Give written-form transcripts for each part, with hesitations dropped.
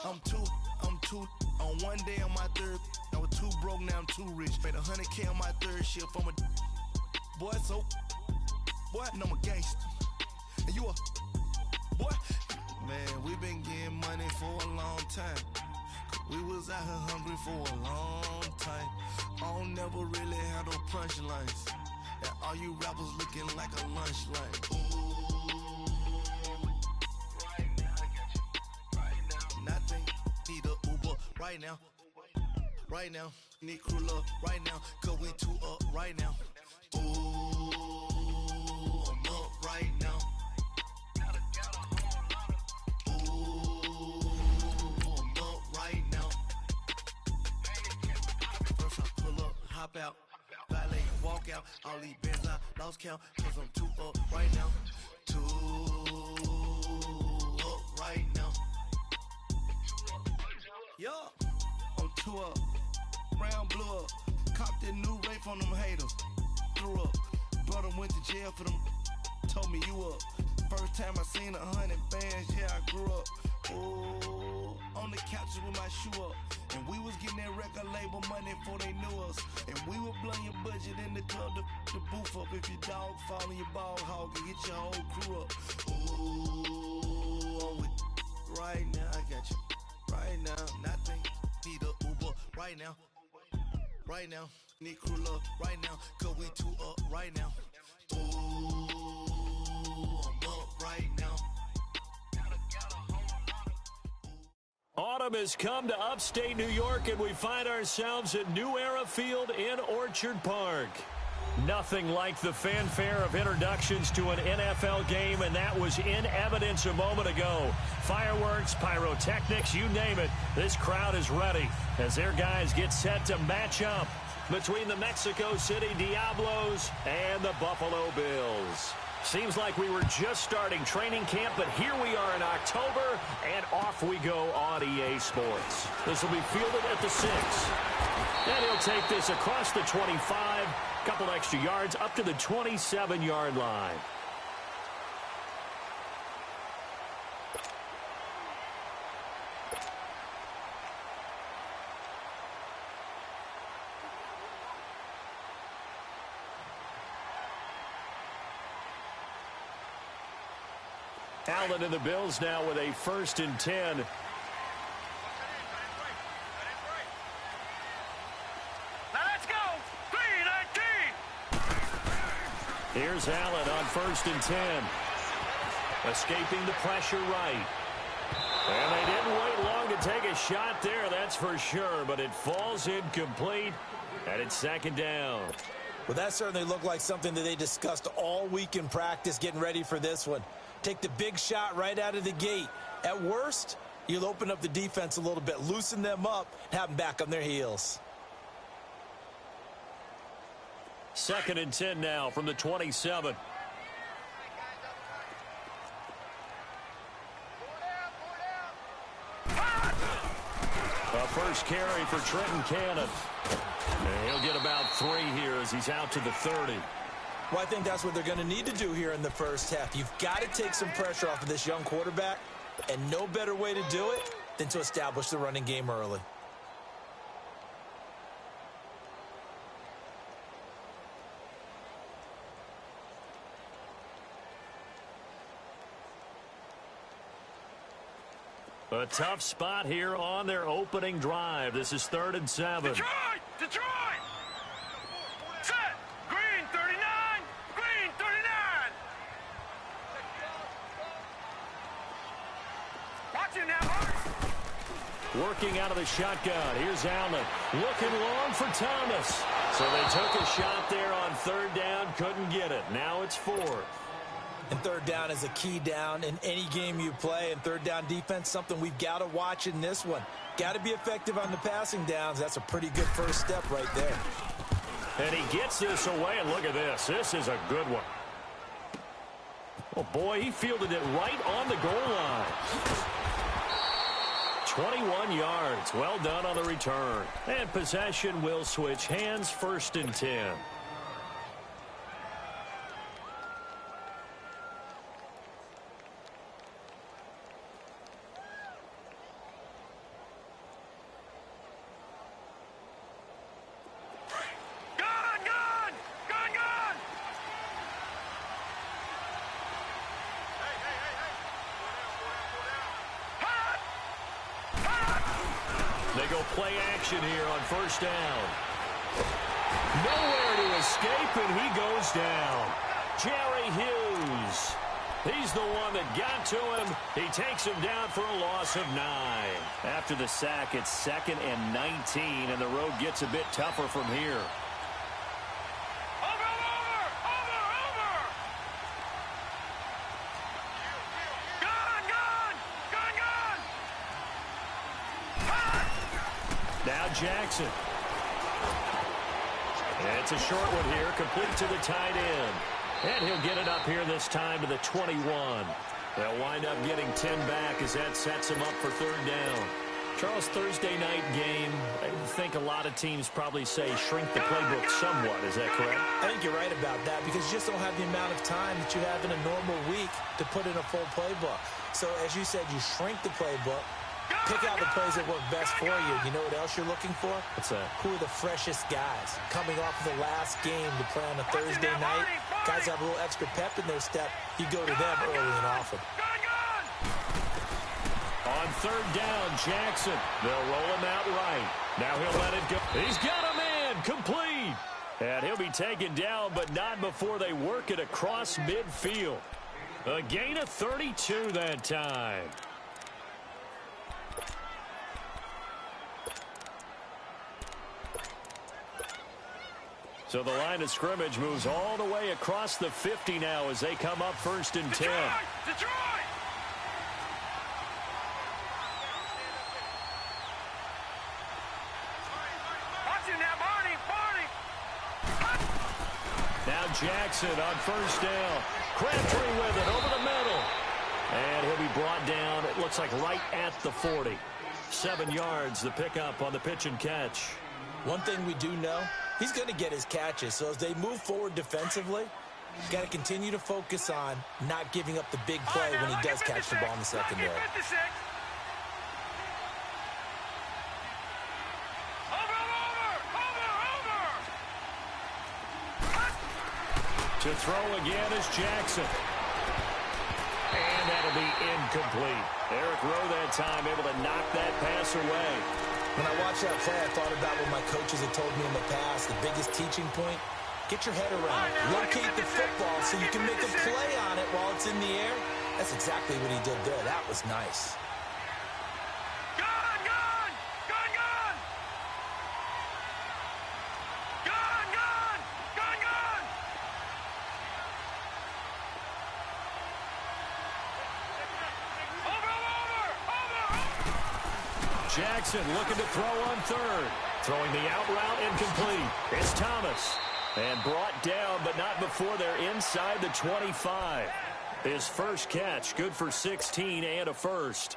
I'm two. On one day on my third, I was too broke, now I'm too rich. Made 100K on my third shift. I'm a boy, so boy, and I'm a gangster. And you a boy. Man, we been getting money for a long time. We was out here hungry for a long time. I don't never really have no punchlines. And all you rappers looking like a lunch line. Nothing, need a Uber right now. Right now, need crew love right now. Cause we two up right now. Ooh, I'm up right now. Ooh, I'm up right now. First I pull up, hop out. Valet, walk out. All these bands I lost count. Cause I'm two up right now. Two up right now. Yo, I'm two up, round blew up, copped that new rape on them haters, threw up, brother went to jail for them, told me you up, first time I seen 100 bands, yeah I grew up, ooh, on the couches with my shoe up, and we was getting that record label money before they knew us, and we were blowing your budget in the club, the booth up, if your dog fall in your ball hog and get your whole crew up, ooh, I'm with right now, I got you. Right now, nothing, need a Uber right now. Right now, need crew love right now. Cause we two up right now. Ooh, I'm up right now. Autumn has come to upstate New York, and we find ourselves at New Era Field in Orchard Park. Nothing like the fanfare of introductions to an NFL game, and that was in evidence a moment ago. Fireworks, pyrotechnics, you name it. This crowd is ready as their guys get set to match up between the Mexico City Diablos and the Buffalo Bills. Seems like we were just starting training camp, but here we are in October, and off we go on EA Sports. This will be fielded at the 6. And he'll take this across the 25, couple extra yards up to the 27-yard line. Allen and the Bills now with a 1st and 10. Let's go! 3-19! Here's Allen on 1st and 10. Escaping the pressure right. And they didn't wait long to take a shot there, that's for sure. But it falls incomplete, and it's 2nd down. Well, that certainly looked like something that they discussed all week in practice, getting ready for this one. Take the big shot right out of the gate. At worst, you'll open up the defense a little bit, loosen them up, and have them back on their heels. 2nd and 10 now from the 27. A first carry for Trenton Cannon. And he'll get about 3 here as he's out to the 30. Well, I think that's what they're going to need to do here in the first half. You've got to take some pressure off of this young quarterback, and no better way to do it than to establish the running game early. A tough spot here on their opening drive. This is 3rd and 7. Detroit! Detroit! Set! Green 39! Green 39! Watch it now, Hart! Working out of the shotgun. Here's Allen. Looking long for Thomas. So they took a shot there on 3rd down. Couldn't get it. Now it's 4th. And 3rd down is a key down in any game you play. And 3rd down defense, something we've got to watch in this one. Got to be effective on the passing downs. That's a pretty good first step right there. And he gets this away, and look at this. This is a good one. Oh, boy, he fielded it right on the goal line. 21 yards. Well done on the return. And possession will switch hands, 1st and 10. play action here on first down. Nowhere to escape, and he goes down. Jerry Hughes. He's the one that got to him. He takes him down for a loss of 9. After the sack, it's 2nd and 19, and the road gets a bit tougher from here. Now Jackson. It's a short one here, complete to the tight end. And he'll get it up here this time to the 21. They'll wind up getting 10 back as that sets him up for 3rd down. Charles, Thursday night game, I think a lot of teams probably say shrink the playbook somewhat. Is that correct? I think you're right about that because you just don't have the amount of time that you have in a normal week to put in a full playbook. So as you said, you shrink the playbook. Pick out the plays that work best for you. You know what else you're looking for? What's that? Who are the freshest guys? Coming off of the last game to play on a Thursday night, guys have a little extra pep in their step. You go to them early and often. On 3rd down, Jackson. They'll roll him out right. Now he'll let it go. He's got a man, complete. And he'll be taken down, but not before they work it across midfield. A gain of 32 that time. So the line of scrimmage moves all the way across the 50 now as they come up 1st and 10. Detroit! Watch him now, Barney! Now Jackson on 1st down. Crabtree with it over the middle. And he'll be brought down, it looks like right at the 40. 7 yards, the pickup on the pitch and catch. One thing we do know, he's going to get his catches. So as they move forward defensively, you got to continue to focus on not giving up the big play when he does catch the ball in the secondary. To throw again is Jackson. And that'll be incomplete. Eric Rowe that time able to knock that pass away. When I watched that play, I thought about what my coaches had told me in the past. The biggest teaching point, get your head around it. Locate the football so you can make a play on it while it's in the air. That's exactly what he did there. That was nice. Jackson looking to throw on 3rd. Throwing the out route incomplete. It's Thomas. And brought down, but not before they're inside the 25. His first catch, good for 16 and a first.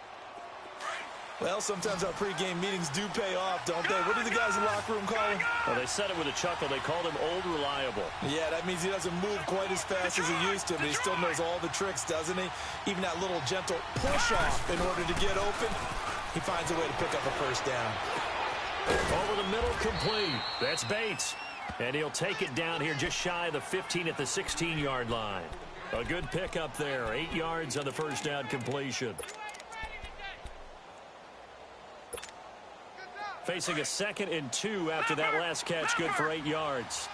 Well, sometimes our pregame meetings do pay off, don't they? What do the guys in the locker room call him? Well, they said it with a chuckle. They called him Old Reliable. Yeah, that means he doesn't move quite as fast as he used to, but he still knows all the tricks, doesn't he? Even that little gentle push-off in order to get open. He finds a way to pick up a first down. Over the middle, complete. That's Bates. And he'll take it down here just shy of the 15 at the 16-yard line. A good pickup there. 8 yards on the first down completion. Facing a 2nd and 2 after that last catch, good for 8 yards.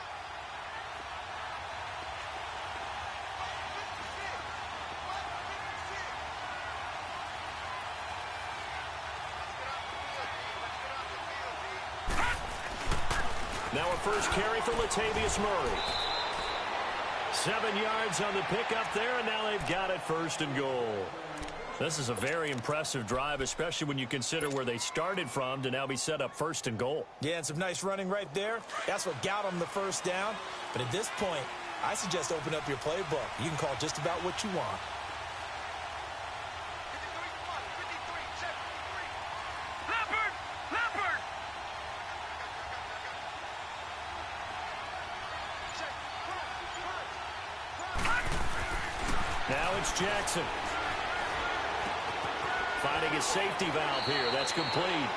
Now a first carry for Latavius Murray. 7 yards on the pickup there, and now they've got it 1st and goal. This is a very impressive drive, especially when you consider where they started from to now be set up 1st and goal. Yeah, and some nice running right there. That's what got them the first down. But at this point, I suggest open up your playbook. You can call just about what you want. Now it's Jackson. Finding his safety valve here. That's complete.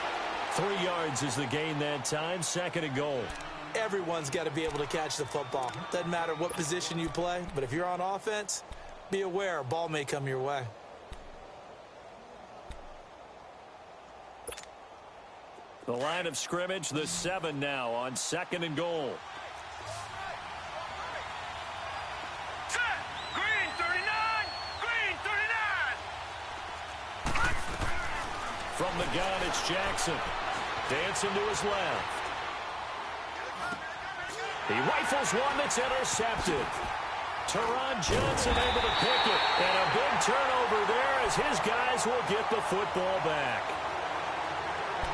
3 yards is the gain that time. 2nd and goal. Everyone's got to be able to catch the football. Doesn't matter what position you play, but if you're on offense, be aware a ball may come your way. The line of scrimmage, the 7 now on 2nd and goal. Set. Green 39. Green 39. From the gun, it's Jackson. Dancing to his left. He rifles one that's intercepted. Teron Johnson able to pick it. And a big turnover there as his guys will get the football back.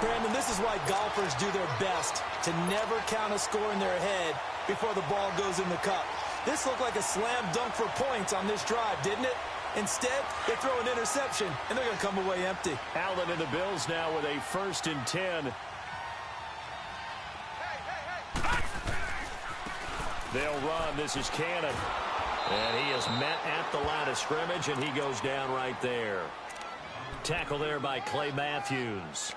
Brandon, this is why golfers do their best to never count a score in their head before the ball goes in the cup. This looked like a slam dunk for points on this drive, didn't it? Instead, they throw an interception, and they're going to come away empty. Allen and the Bills now with a 1st and 10. They'll run. This is Cannon. And he is met at the line of scrimmage, and he goes down right there. Tackle there by Clay Matthews.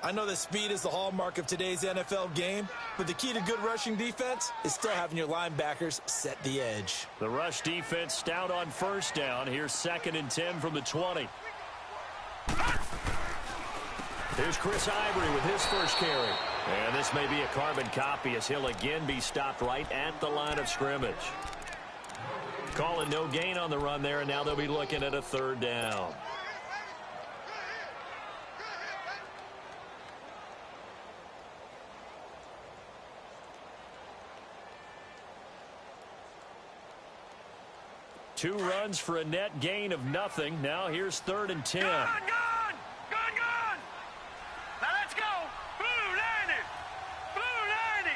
I know that speed is the hallmark of today's NFL game, but the key to good rushing defense is still having your linebackers set the edge. The rush defense stout on 1st down. Here's 2nd and 10 from the 20. Here's Chris Ivory with his first carry. And this may be a carbon copy as he'll again be stopped right at the line of scrimmage. Calling no gain on the run there, and now they'll be looking at a 3rd down. Two runs for a net gain of nothing. Now here's 3rd and 10. Gone. Now let's go. Blue 90. Blue 90.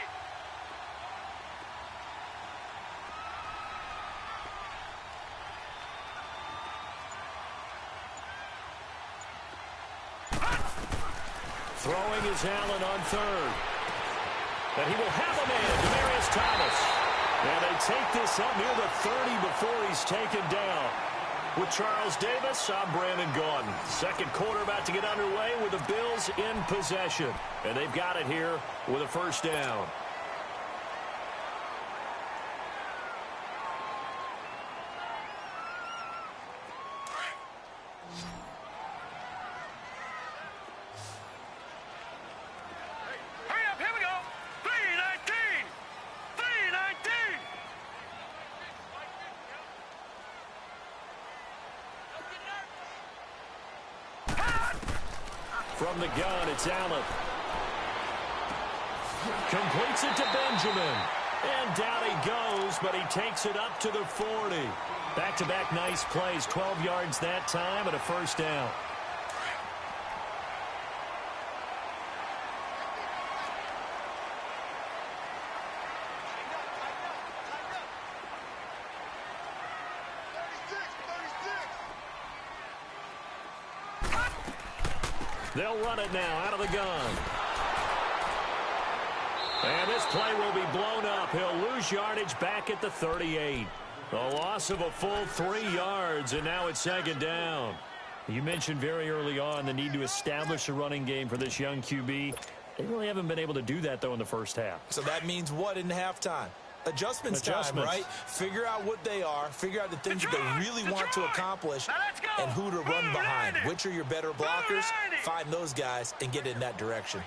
Throwing is Allen on 3rd. And he will have a man, Demaryius Thomas. And they take this up near the 30 before he's taken down. With Charles Davis, I'm Brandon Gaudin. 2nd quarter about to get underway with the Bills in possession. And they've got it here with a 1st down. Hurry up, here we go. 319. 319. From the gun, it's Allen. Completes it to Benjamin. And down he goes, but he takes it up to the 40. Back-to-back nice plays, 12 yards that time and a 1st down. They'll run it now out of the gun. And this play will be blown up. He'll lose yardage back at the 38. A loss of a full 3 yards, and now it's 2nd down. You mentioned very early on the need to establish a running game for this young QB. They really haven't been able to do that, though, in the 1st half. So that means what in halftime? Adjustments time, right? Figure out what they are, figure out the things that they really want to accomplish, and who to run behind. Which are your better blockers? Find those guys and get in that direction.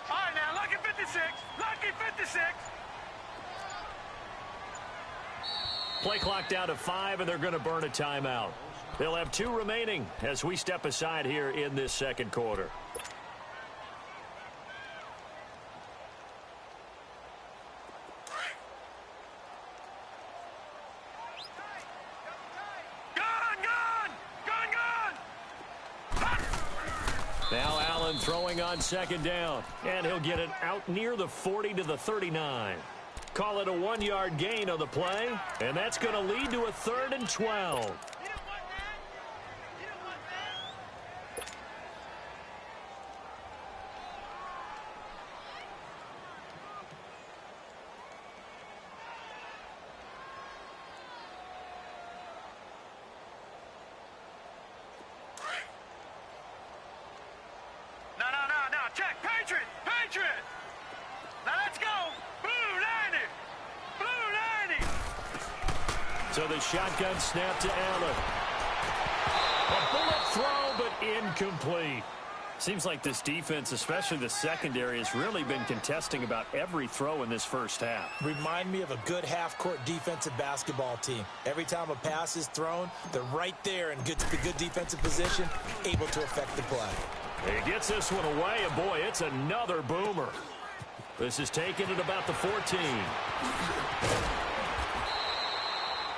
All right, now, lucky 56. Lucky 56. Play clock down to 5, and they're going to burn a timeout. They'll have 2 remaining as we step aside here in this 2nd quarter. Now Allen throwing on 2nd down, and he'll get it out near the 40 to the 39. Call it a 1-yard gain on the play, and that's going to lead to a 3rd and 12. Check, Patriot! Patriot! Now let's go! Blue 90! Blue 90! So the shotgun snap to Allen. A bullet throw, but incomplete. Seems like this defense, especially the secondary, has really been contesting about every throw in this first half. Remind me of a good half-court defensive basketball team. Every time a pass is thrown, they're right there in good defensive position, able to affect the play. He gets this one away, and boy, it's another boomer. This is taken at about the 14.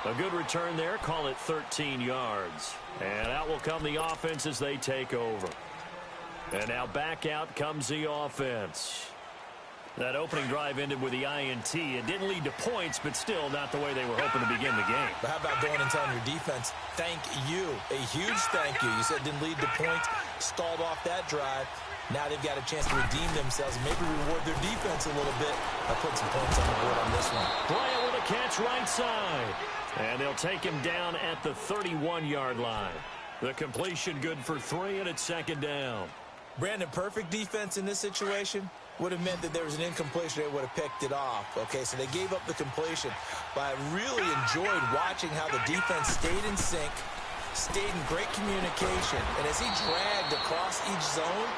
A good return there, call it 13 yards. And out will come the offense as they take over. And now back out comes the offense. That opening drive ended with the INT. It didn't lead to points, but still not the way they were hoping to begin the game. But how about going and telling your defense, thank you, a huge thank you. You said it didn't lead to points, stalled off that drive. Now they've got a chance to redeem themselves and maybe reward their defense a little bit by putting some points on the board on this one. Bryant with a catch right side. And they'll take him down at the 31-yard line. The completion good for 3, and it's second down. Brandon, perfect defense in this situation would have meant that there was an incompletion. They would have picked it off. Okay, so they gave up the completion. But I really enjoyed watching how the defense stayed in sync, stayed in great communication. And as he dragged across each zone,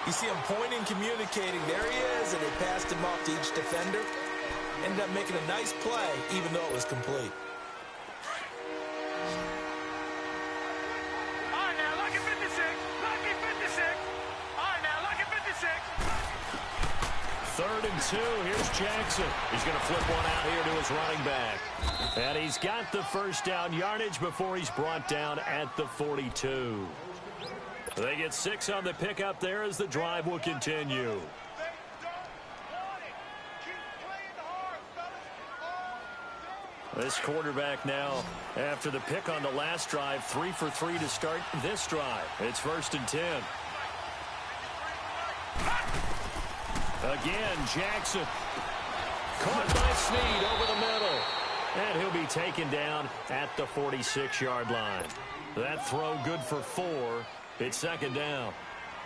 you see him pointing, communicating. There he is, and they passed him off to each defender. Ended up making a nice play, even though it was complete. Third and 2. Here's Jackson. He's going to flip one out here to his running back. And he's got the first down yardage before he's brought down at the 42. They get 6 on the pickup there as the drive will continue. This quarterback now, after the pick on the last drive, 3 for 3 to start this drive. It's 1st and 10. Again, Jackson. Caught by Snead over the middle. And he'll be taken down at the 46-yard line. That throw good for 4. It's 2nd down.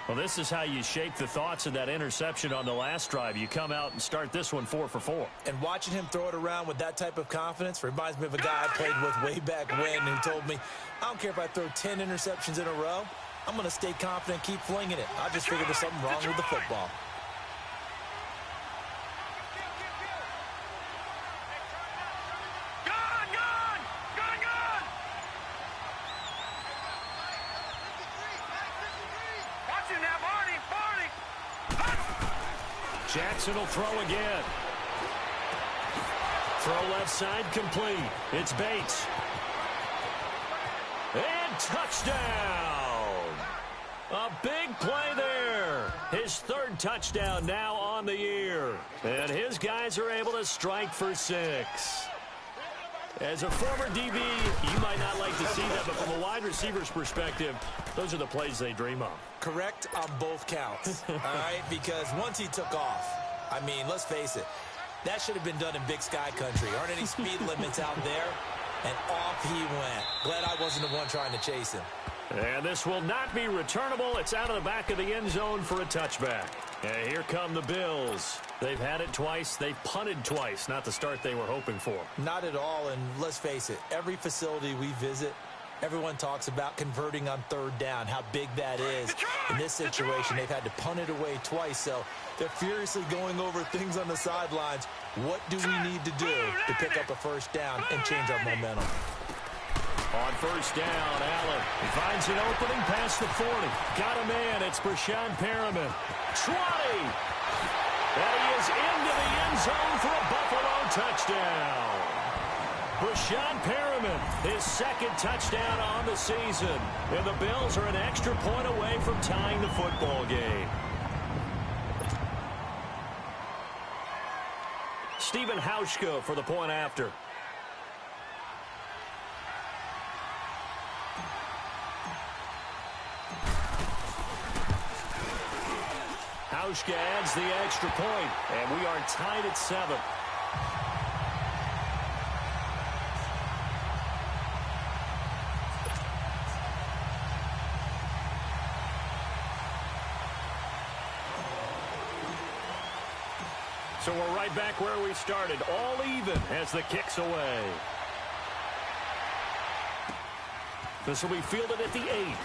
Well, this is how you shape the thoughts of that interception on the last drive. You come out and start this one 4 for 4. And watching him throw it around with that type of confidence reminds me of a guy I played with way back when who told me, I don't care if I throw 10 interceptions in a row. I'm going to stay confident, keep flinging it. I just figured there's something wrong with the football. Jackson will throw again. Throw left side complete. It's Bates. And touchdown. A big play there. His 3rd touchdown now on the year. And his guys are able to strike for 6. As a former DB, you might not like to see that, but from a wide receiver's perspective, those are the plays they dream of. Correct on both counts, all right? Because once he took off, I mean, let's face it, that should have been done in Big Sky country. Aren't any speed limits out there? And off he went. Glad I wasn't the one trying to chase him. And this will not be returnable. It's out of the back of the end zone for a touchback. And here come the Bills. They've had it twice. They've punted twice. Not the start they were hoping for. Not at all, and let's face it, every facility we visit, everyone talks about converting on 3rd down, how big that is. In this situation, they've had to punt it away twice, so they're furiously going over things on the sidelines. What do we need to do to pick up a 1st down and change our momentum? On 1st down, Allen finds an opening past the 40. Got a man. It's Brashad Perriman. 20. And he is into the end zone for a Buffalo touchdown. Brashad Perriman, his 2nd touchdown on the season. And the Bills are an extra point away from tying the football game. Stephen Hauschka for the point after. Hauschka adds the extra point, and we are tied at 7. So we're right back where we started, all even as the kick's away. This will be fielded at the 8.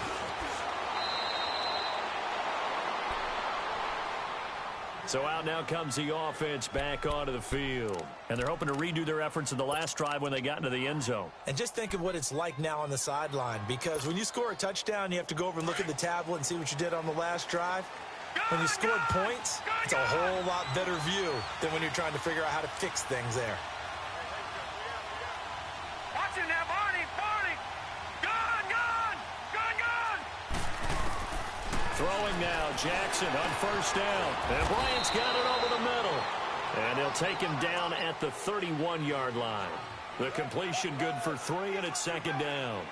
So out now comes the offense back onto the field. And they're hoping to redo their efforts in the last drive when they got into the end zone. And just think of what it's like now on the sideline, because when you score a touchdown, you have to go over and look at the tablet and see what you did on the last drive. When you scored points, it's a whole lot better view than when you're trying to figure out how to fix things there. Watch him now, Barney! Gun! Throwing now, Jackson on first down. And Bryant's got it over the middle. And they'll take him down at the 31-yard line. The completion good for 3, and it's second down.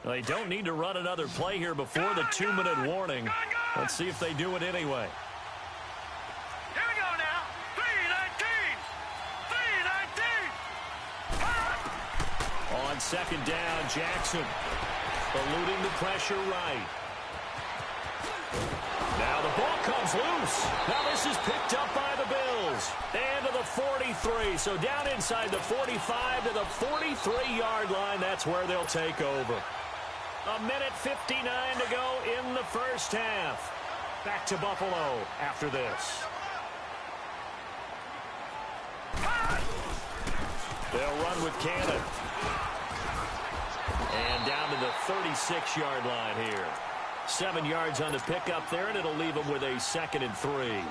They don't need to run another play here before the 2-minute warning. Let's see if they do it anyway. Here we go now. 3-19. On second down, Jackson eluding the pressure right. Now the ball comes loose. Now this is picked up by the Bills. And to the 43. So down inside the 45 to the 43-yard line. That's where they'll take over. 1:59 to go in the first half. Back to Buffalo after this. They'll run with Cannon. And down to the 36-yard line here. 7 yards on the pickup there, and it'll leave them with a 2nd and 3.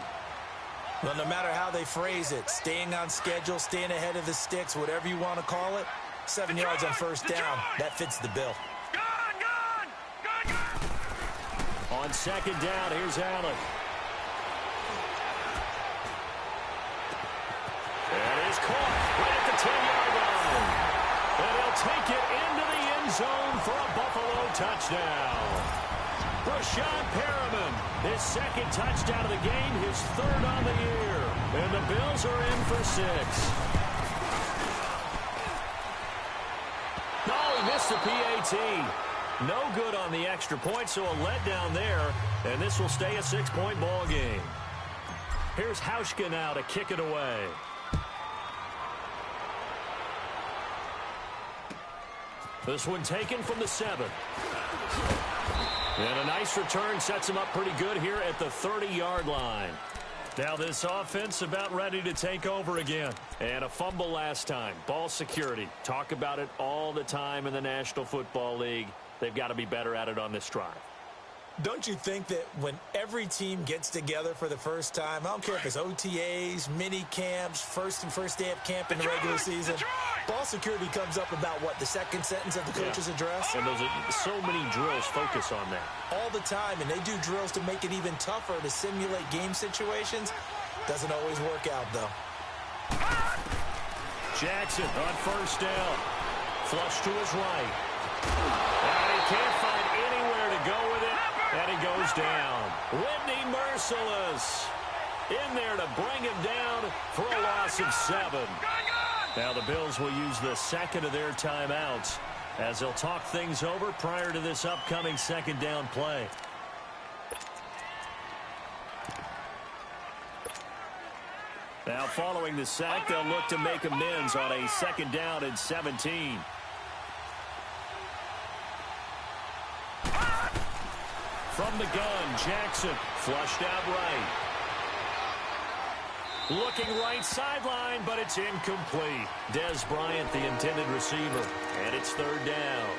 Well, no matter how they phrase it, staying on schedule, staying ahead of the sticks, whatever you want to call it, 7 yards on first down, that fits the bill. On second down, here's Allen. And he's caught right at the 10-yard line. And he'll take it into the end zone for a Buffalo touchdown. Rashad Perriman, his 2nd touchdown of the game, his 3rd on the year. And the Bills are in for 6. No, he missed the PAT. No good on the extra point, so a letdown there, and this will stay a 6-point ball game. Here's Hauschka now to kick it away. This one taken from the 7. And a nice return sets him up pretty good here at the 30-yard line. Now this offense about ready to take over again. And a fumble last time. Ball security. Talk about it all the time in the National Football League. They've got to be better at it on this drive. Don't you think that when every team gets together for the first time, I don't care if it's OTAs, mini camps, first day of camp in the regular season, ball security comes up about what, the second sentence of the coach's address? And those are so many drills focus on that. All the time, and they do drills to make it even tougher to simulate game situations. Doesn't always work out, though. Jackson on first down. Flush to his right. And he can't find anywhere to go with it. And he goes down. Whitney Merciless in there to bring him down for a loss of 7. Now the Bills will use the 2nd of their timeouts as they'll talk things over prior to this upcoming 2nd down play. Now following the sack, they'll look to make amends on a 2nd down and 17. From the gun, Jackson flushed out right. Looking right sideline, but it's incomplete. Des Bryant, the intended receiver, and it's 3rd down.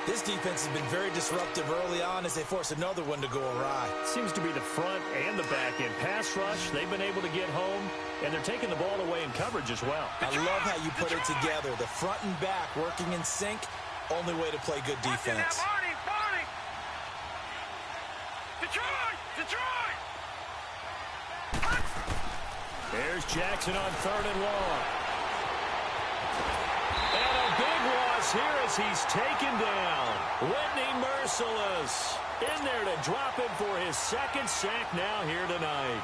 This defense has been very disruptive early on as they force another one to go awry. Seems to be the front and the back end. Pass rush, they've been able to get home, and they're taking the ball away in coverage as well. I love how you put it together. The front and back working in sync, only way to play good defense. Detroit! There's Jackson on 3rd and long. And a big loss here as he's taken down. Whitney Merciless in there to drop him for his 2nd sack now here tonight.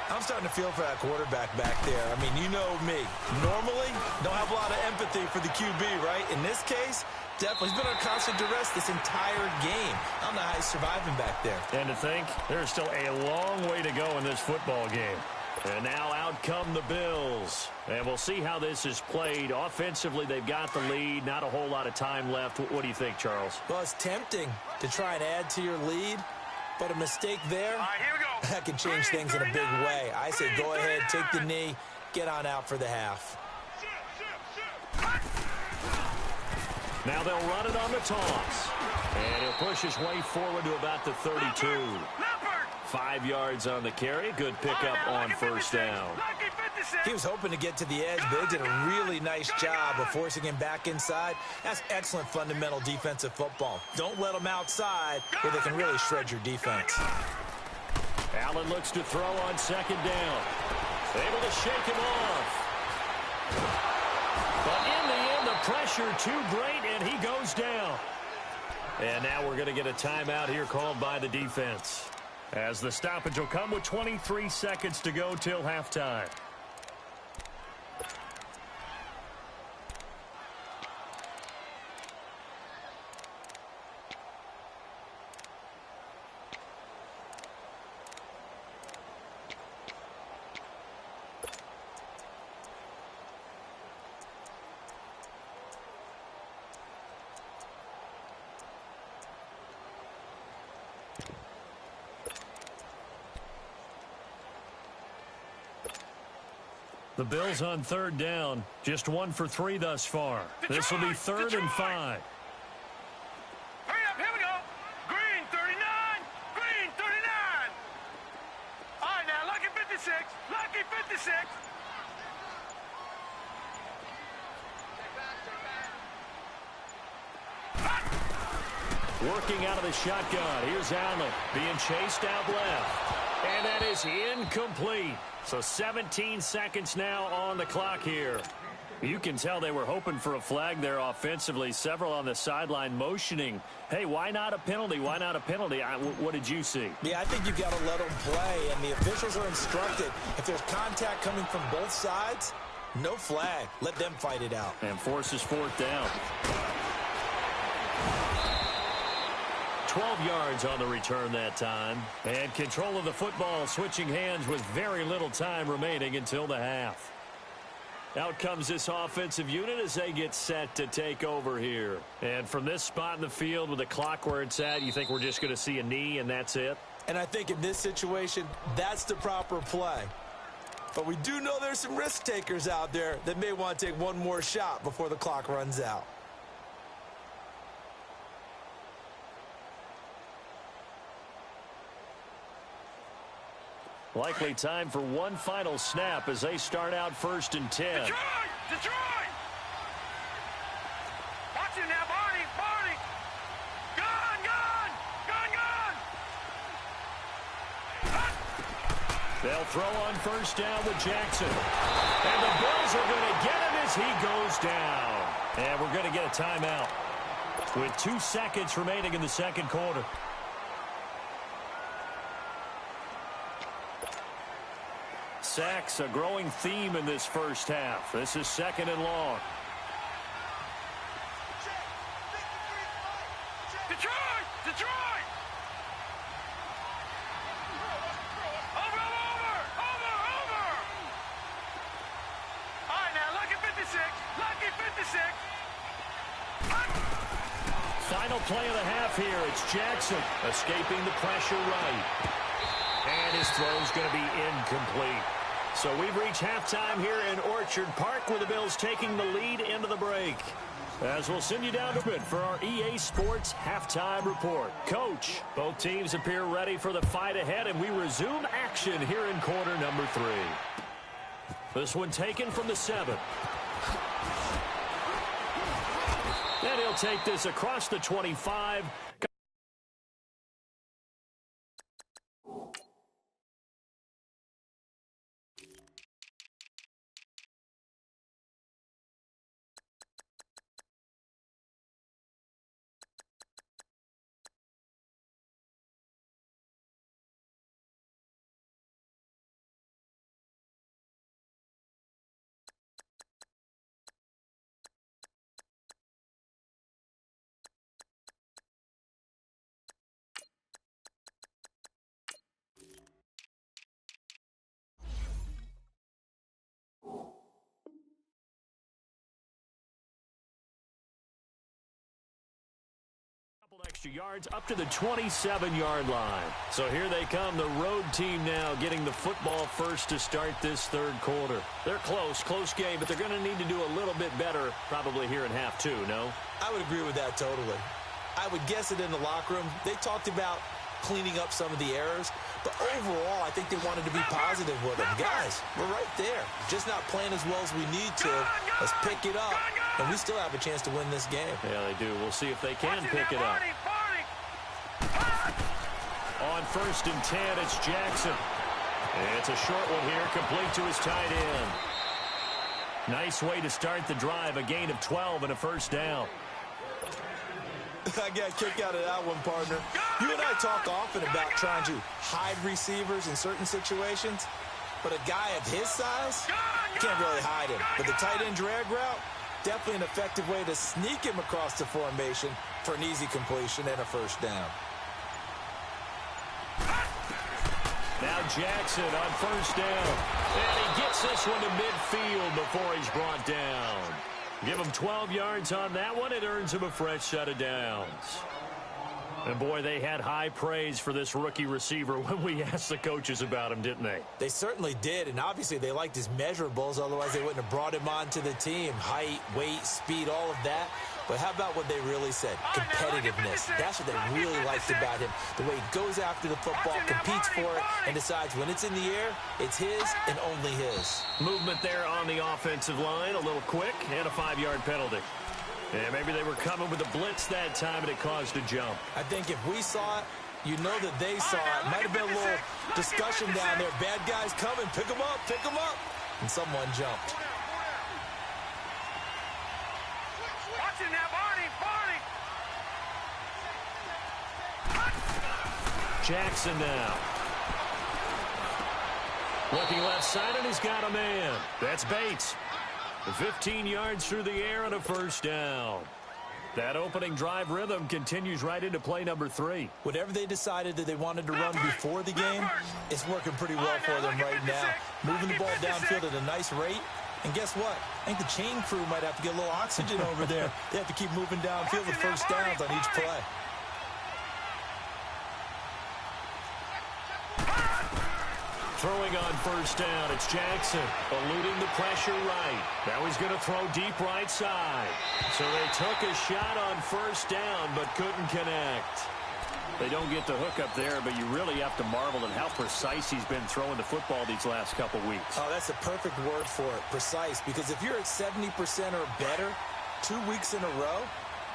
I'm starting to feel for that quarterback back there. I mean, you know me. Normally, don't have a lot of empathy for the QB, right? In this case, definitely. He's been on constant duress this entire game. I don't know how he's surviving back there. And to think, there's still a long way to go in this football game. And now out come the Bills. And we'll see how this is played. Offensively, they've got the lead. Not a whole lot of time left. What do you think, Charles? Well, it's tempting to try and add to your lead, but a mistake there, All right, here we go. that can change things in a big way. I say go ahead, take the knee, get on out for the half. Now they'll run it on the toss. And he'll push his way forward to about the 32. 5 yards on the carry. Good pickup on first down. He was hoping to get to the edge, but they did a really nice job of forcing him back inside. That's excellent fundamental defensive football. Don't let them outside where they can really shred your defense. Allen looks to throw on second down. Able to shake him off. But in the end, the pressure too great, and he goes down. And now we're going to get a timeout here called by the defense, as the stoppage will come with 23 seconds to go till halftime. The Bills on third down. Just 1 for 3 thus far. This will be 3rd and 5. Hurry up, here we go. Green 39, green 39. All right, now, lucky 56, lucky 56. Working out of the shotgun. Here's Allen being chased out left. And that is incomplete. So 17 seconds now on the clock here. You can tell they were hoping for a flag there offensively. Several on the sideline motioning, hey, why not a penalty? Why not a penalty? What did you see? Yeah, I think you've got to let them play, and the officials are instructed. If there's contact coming from both sides, no flag. Let them fight it out. And forces 4th down. 12 yards on the return that time. And control of the football switching hands with very little time remaining until the half. Out comes this offensive unit as they get set to take over here. And from this spot in the field with the clock where it's at, you think we're just going to see a knee and that's it? And I think in this situation, that's the proper play. But we do know there's some risk takers out there that may want to take one more shot before the clock runs out. Likely time for one final snap as they start out 1st and 10. Detroit! Detroit! Watch it now, Barney! Barney! Gun! Gun! Gun! Gun! They'll throw on 1st down with Jackson. And the Bills are going to get him as he goes down. And we're going to get a timeout with 2 seconds remaining in the second quarter. Sacks, a growing theme in this first half. This is 2nd and long. Detroit! Detroit! Over! All right, now, lucky 56. Lucky 56. Final play of the half here. It's Jackson escaping the pressure right. And his throw's going to be incomplete. So we've reached halftime here in Orchard Park with the Bills taking the lead into the break. As we'll send you down to it for our EA Sports Halftime Report. Coach, both teams appear ready for the fight ahead, and we resume action here in quarter number 3. This one taken from the 7. And he'll take this across the 25. extra yards up to the 27-yard line. So here they come, the road team now getting the football first to start this third quarter. They're close game, but they're going to need to do a little bit better probably here in half two, no? I would agree with that totally. I would guess it in the locker room. They talked about cleaning up some of the errors, but overall, I think they wanted to be positive with them. Guys, we're right there. Just not playing as well as we need to. Let's pick it up, and we still have a chance to win this game. Yeah, they do. We'll see if they can pick it up. On 1st and 10, it's Jackson. It's a short one here, complete to his tight end. Nice way to start the drive, a gain of 12 and a first down. I got a kick out of that one, partner. You and I talk often about trying to hide receivers in certain situations, but a guy of his size, can't really hide him. But the tight end drag route, definitely an effective way to sneak him across the formation for an easy completion and a first down. Now Jackson on first down. And he gets this one to midfield before he's brought down. Give him 12 yards on that one. It earns him a fresh set of downs. And, boy, they had high praise for this rookie receiver when we asked the coaches about him, didn't they? They certainly did, and obviously they liked his measurables. Otherwise, they wouldn't have brought him onto the team. Height, weight, speed, all of that. But how about what they really said? Competitiveness. That's what they really liked about him. The way he goes after the football, competes for it, and decides when it's in the air, it's his and only his. Movement there on the offensive line, a little quick, and a 5-yard penalty. Yeah, maybe they were coming with a blitz that time, and it caused a jump. I think if we saw it, you know that they saw it. Might have been a little discussion down there. Bad guys coming. Pick them up. Pick them up. And someone jumped. Watching that, Barney. Jackson now. Looking left side, and he's got a man. That's Bates. 15 yards through the air and a first down. That opening drive rhythm continues right into play number 3. Whatever they decided that they wanted to run before the game, it's working pretty well for them right now. Moving the ball downfield at a nice rate. And guess what? I think the chain crew might have to get a little oxygen over there. They have to keep moving downfield with first downs on each play. Throwing on first down, it's Jackson, eluding the pressure right. Now he's going to throw deep right side. So they took a shot on first down, but couldn't connect. They don't get the hook up there, but you really have to marvel at how precise he's been throwing the football these last couple weeks. Oh, that's a perfect word for it, precise, because if you're at 70% or better 2 weeks in a row,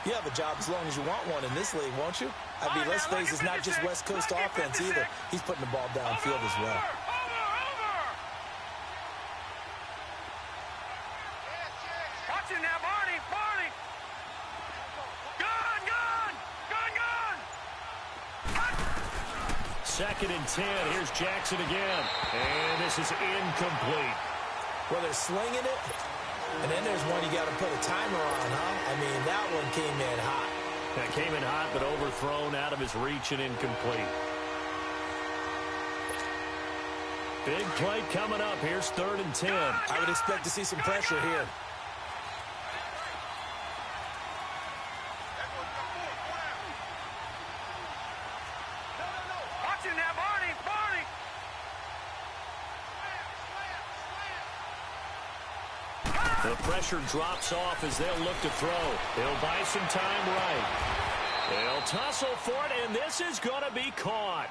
you have a job as long as you want one in this league, won't you? I mean, let's face it, it's not just West Coast offense either. He's putting the ball downfield as well. Watching that, Barney. Second and 10. Here's Jackson again. And this is incomplete. Well, they're slinging it. And then there's one you got to put a timer on, huh? I mean, that one came in hot. That came in hot, but overthrown, out of his reach and incomplete. Big play coming up. Here's 3rd and 10. I would expect to see some pressure here. Watching that, Barney. The pressure drops off as they'll look to throw. They'll buy some time right. They'll tussle for it, and this is going to be caught.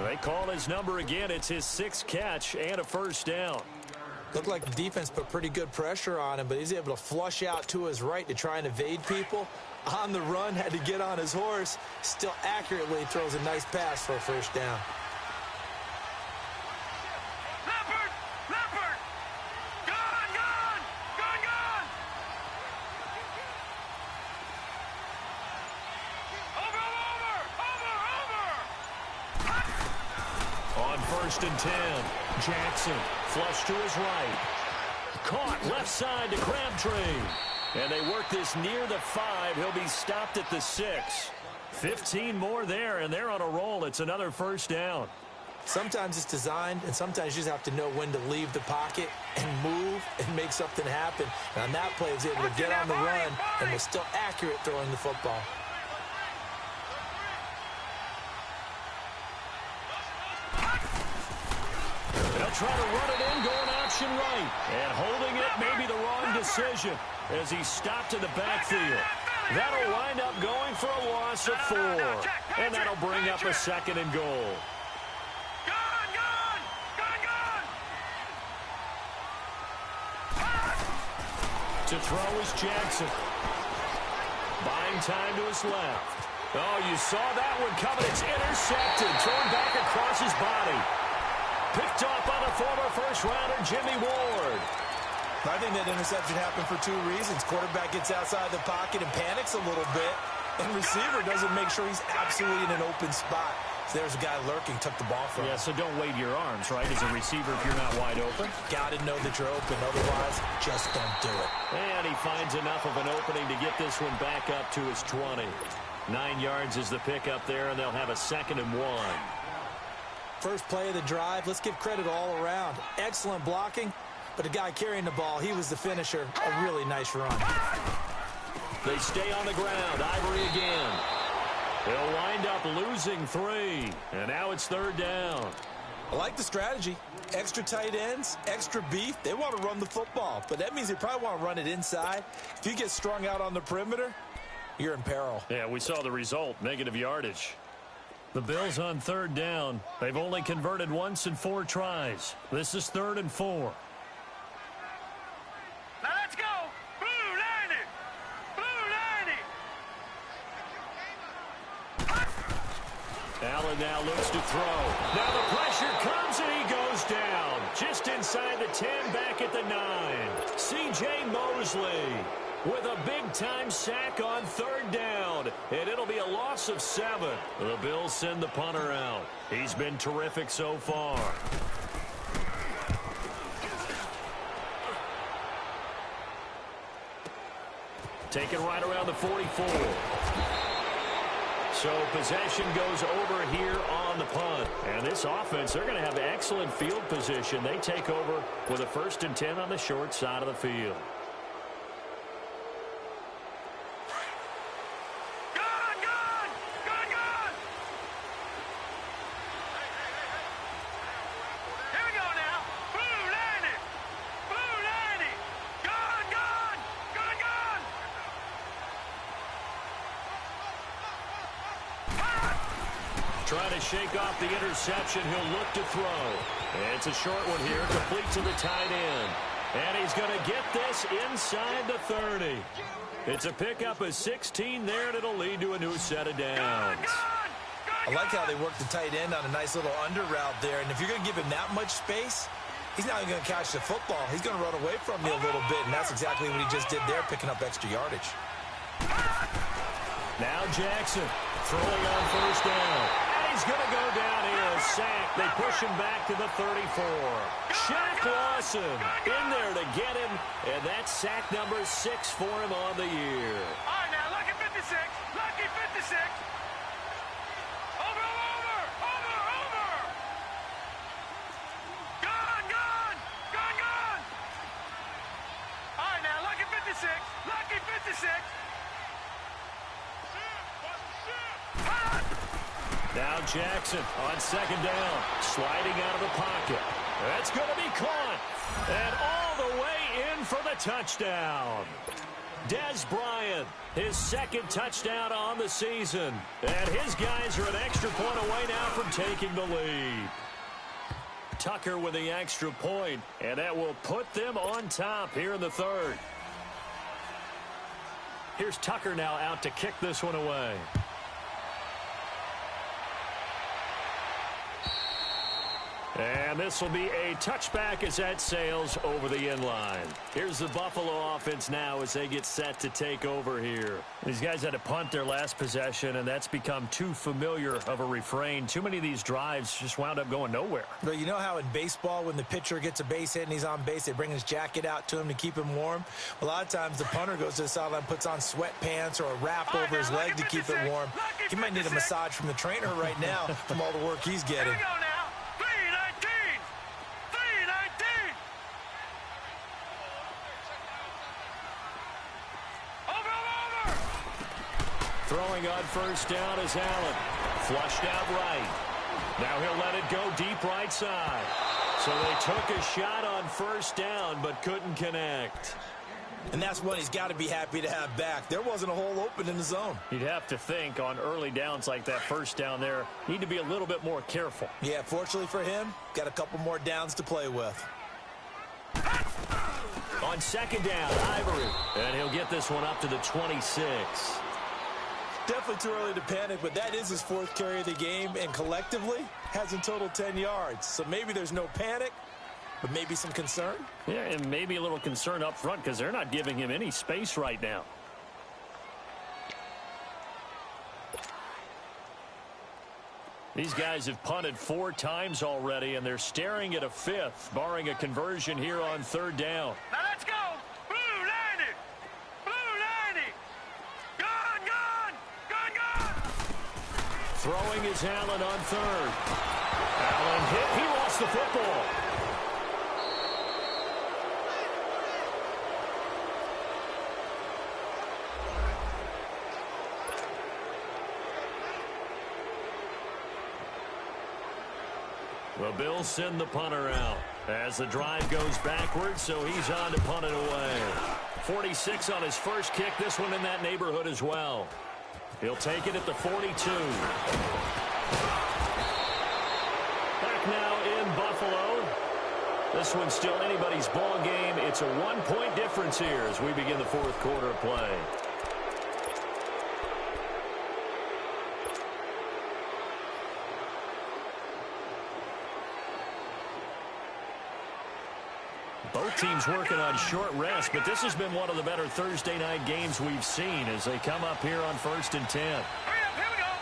They call his number again. It's his 6th catch and a first down. Looked like the defense put pretty good pressure on him, but he's able to flush out to his right to try and evade people. On the run, had to get on his horse. Still accurately throws a nice pass for a first down. Leopard! Gone! Over! On 1st and 10, Jackson flush to his right. Caught left side to Crabtree. And they work this near the 5. He'll be stopped at the 6. 15 more there, and they're on a roll. It's another first down. Sometimes it's designed, and sometimes you just have to know when to leave the pocket and move and make something happen. And on that play, he was able to get on the run and was still accurate throwing the football. to try to run it in, going option right. And holding it may be the wrong decision as he stopped in the backfield. That'll wind up going for a loss of 4. And that'll bring up a 2nd and goal. To throw is Jackson. Buying time to his left. Oh, you saw that one coming. It's intercepted. Thrown back across his body. Picked off by the former first-rounder, Jimmy Ward. I think that interception happened for 2 reasons. Quarterback gets outside the pocket and panics a little bit. And receiver doesn't make sure he's absolutely in an open spot. So there's a guy lurking, took the ball from him. Yeah, so don't wave your arms, right, as a receiver if you're not wide open. Got to know that you're open. Otherwise, just don't do it. And he finds enough of an opening to get this one back up to his 20. 9 yards is the pickup there, and they'll have a 2nd and 1. First play of the drive, let's give credit all around. Excellent blocking, but the guy carrying the ball, he was the finisher. A really nice run. They stay on the ground. Ivory again. They'll wind up losing 3, and now it's 3rd down. I like the strategy. Extra tight ends, extra beef. They want to run the football, but that means they probably want to run it inside. If you get strung out on the perimeter, you're in peril. Yeah, we saw the result, negative yardage. The Bills on 3rd down. They've only converted once in 4 tries. This is 3rd and 4. Now let's go. Blue 90. Blue 90. Allen now looks to throw. Now the pressure comes and he goes down. Just inside the 10, back at the 9. C.J. Mosley with a big-time sack on 3rd down. And it'll be a loss of 7. The Bills send the punter out. He's been terrific so far. Taken right around the 44. So possession goes over here on the punt. And this offense, they're going to have excellent field position. They take over with a 1st and 10 on the short side of the field. Trying to shake off the interception. He'll look to throw. It's a short one here, complete to the tight end. And he's going to get this inside the 30. It's a pickup of 16 there, and it'll lead to a new set of downs. I like how they work the tight end on a nice little under route there. And if you're going to give him that much space, he's not even going to catch the football. He's going to run away from you a little bit, and that's exactly what he just did there, picking up extra yardage. Now Jackson throwing on 1st down. He's going to go down here, a sack. They push him back to the 34. Shaq Lawson in there to get him, and that's sack number 6 for him on the year. All right, now, lucky 56. Lucky 56. Over. Gone. All right, now, lucky 56. Lucky 56. Now Jackson on 2nd down, sliding out of the pocket. That's going to be caught. And all the way in for the touchdown. Dez Bryant, his 2nd touchdown on the season. And his guys are an extra point away now from taking the lead. Tucker with the extra point, and that will put them on top here in the 3rd. Here's Tucker now out to kick this one away. And this will be a touchback as that sails over the end line. Here's the Buffalo offense now as they get set to take over here. These guys had to punt their last possession, and that's become too familiar of a refrain. Too many of these drives just wound up going nowhere. But you know how in baseball, when the pitcher gets a base hit and he's on base, they bring his jacket out to him to keep him warm? A lot of times the punter goes to the sideline, puts on sweatpants or a wrap over his leg to keep it warm. He might need a massage from the trainer right now from all the work he's getting. Throwing on 1st down is Allen. Flushed out right. Now he'll let it go deep right side. So they took a shot on first down, but couldn't connect. And that's one he's got to be happy to have back. There wasn't a hole open in the zone. You'd have to think on early downs like that first down there, need to be a little bit more careful. Yeah, fortunately for him, got a couple more downs to play with. On second down, Ivory. And he'll get this one up to the 26. Definitely too early to panic, but that is his fourth carry of the game, and collectively has in total 10 yards. So maybe there's no panic, but maybe some concern. Yeah, and maybe a little concern up front because they're not giving him any space right now. These guys have punted 4 times already, and they're staring at a 5th, barring a conversion here on third down. Now let's go. Blue 90. Blue 90. Gun. Throwing is Allen on third. Allen hit. He lost the football. The Bills send the punter out as the drive goes backwards, so he's on to punt it away. 46 on his first kick, this one in that neighborhood as well. He'll take it at the 42. Back now in Buffalo. This one's still anybody's ball game. It's a 1-point difference here as we begin the fourth quarter of play. Both teams working on short rest, but this has been one of the better Thursday night games we've seen as they come up here on 1st and 10. Hurry up, here we go.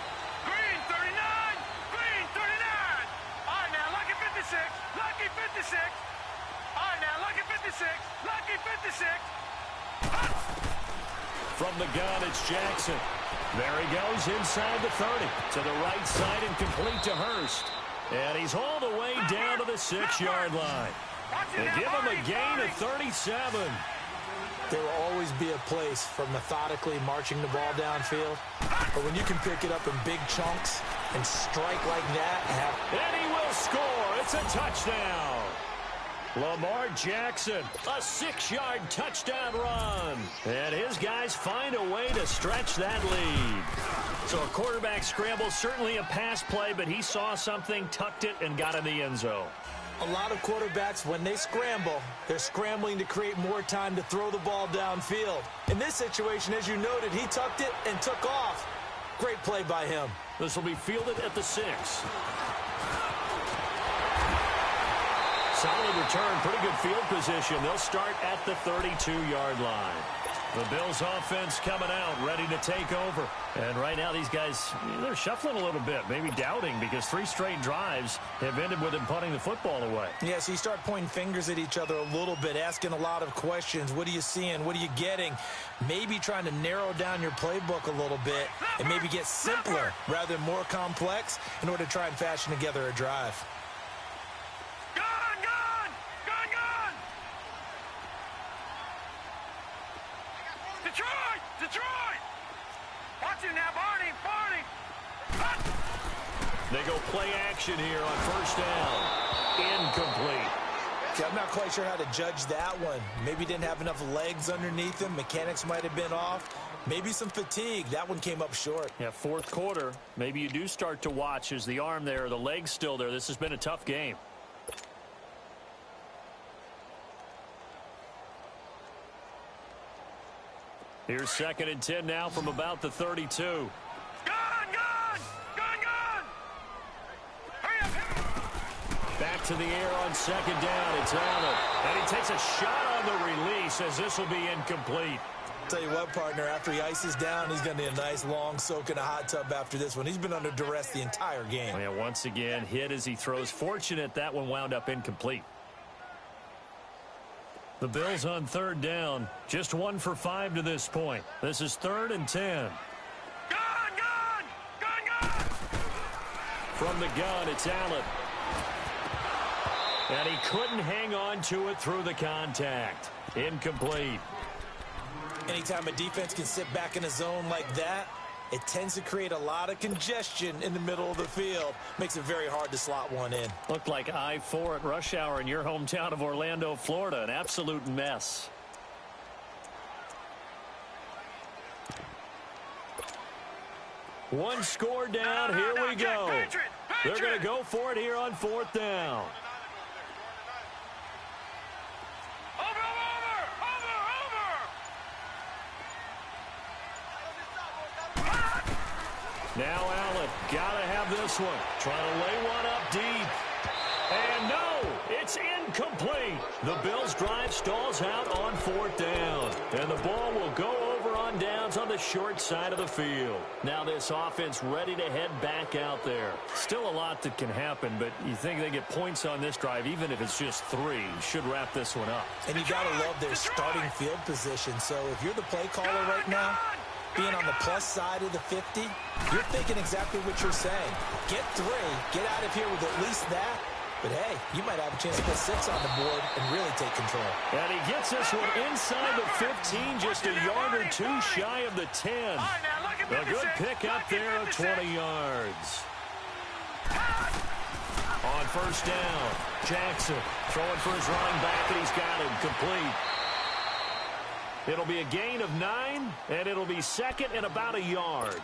Green 39. Green 39. All right, now, lucky 56. Lucky 56. All right, now, lucky 56. Lucky 56. From the gun, it's Jackson. There he goes inside the 30. To the right side and complete to Hurst. And he's all the way down to the 6-yard line. They give him a gain of 37. There will always be a place for methodically marching the ball downfield. But when you can pick it up in big chunks and strike like that. And he will score. It's a touchdown. Lamar Jackson, a 6-yard touchdown run. And his guys find a way to stretch that lead. So a quarterback scramble, certainly a pass play, but he saw something, tucked it, and got in the end zone. A lot of quarterbacks, when they scramble, they're scrambling to create more time to throw the ball downfield. In this situation, as you noted, he tucked it and took off. Great play by him. This will be fielded at the 6. Solid return, pretty good field position. They'll start at the 32-yard line. The Bills offense coming out, ready to take over. And right now these guys, they're shuffling a little bit, maybe doubting, because 3 straight drives have ended with them punting the football away. Yeah, so you start pointing fingers at each other a little bit, asking a lot of questions. What are you seeing? What are you getting? Maybe trying to narrow down your playbook a little bit and maybe get simpler rather than more complex in order to try and fashion together a drive. Detroit! Watch him now, Barney! They go play action here on first down. Incomplete. Okay, I'm not quite sure how to judge that one. Maybe didn't have enough legs underneath him. Mechanics might have been off. Maybe some fatigue. That one came up short. Yeah, fourth quarter. Maybe you do start to watch as the arm there, the leg's still there. This has been a tough game. Here's 2nd and 10 now from about the 32. Gun! Hurry up! Back to the air on 2nd down. It's Allen. And he takes a shot on the release as this will be incomplete. Tell you what, partner, after he ices down, he's going to need a nice long soak in a hot tub after this one. He's been under duress the entire game. Yeah, once again, hit as he throws. Fortunate that one wound up incomplete. The Bills on 3rd down. Just 1 for 5 to this point. This is 3rd and 10. Gun! From the gun, it's Allen. And he couldn't hang on to it through the contact. Incomplete. Anytime a defense can sit back in a zone like that, It tends to create a lot of congestion in the middle of the field. Makes it very hard to slot one in. Looked like I-4 at rush hour in your hometown of Orlando, Florida. An absolute mess. One score down. Here we go. They're going to go for it here on 4th down. Now Allen, gotta have this one. Trying to lay one up deep. And no, it's incomplete. The Bills' drive stalls out on 4th down. And the ball will go over on downs on the short side of the field. Now this offense ready to head back out there. Still a lot that can happen, but you think they get points on this drive, even if it's just 3. Should wrap this one up. And you gotta love their starting field position. So if you're the play caller right now, being on the plus side of the 50, you're thinking exactly what you're saying. Get 3, get out of here with at least that. But, hey, you might have a chance to put 6 on the board and really take control. And he gets this one inside the 15, just a yard or 2 shy of the 10. A good pick up there of 20 yards. On 1st down, Jackson throwing for his running back, and he's got him complete. It'll be a gain of 9, and it'll be 2nd and about a yard.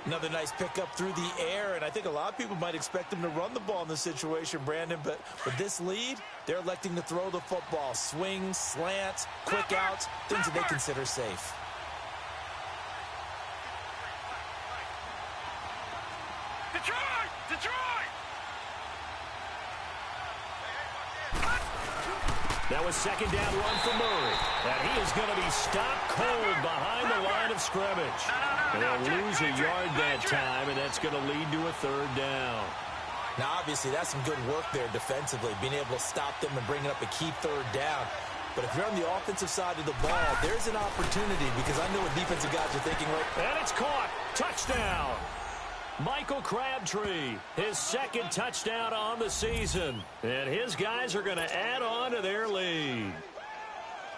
Another nice pickup through the air, and I think a lot of people might expect them to run the ball in this situation, Brandon, but with this lead, they're electing to throw the football. Swings, slants, quick outs, things that they consider safe. Detroit! Detroit! That was 2nd down run for Murray. And he is going to be stopped cold behind the line of scrimmage. They'll lose a yard that time, and that's going to lead to a 3rd down. Now, obviously, that's some good work there defensively, being able to stop them and bringing up a key 3rd down. But if you're on the offensive side of the ball, there's an opportunity because I know what defensive guys are thinking right now. And it's caught. Touchdown. Michael Crabtree, his 2nd touchdown on the season. And his guys are going to add on to their lead.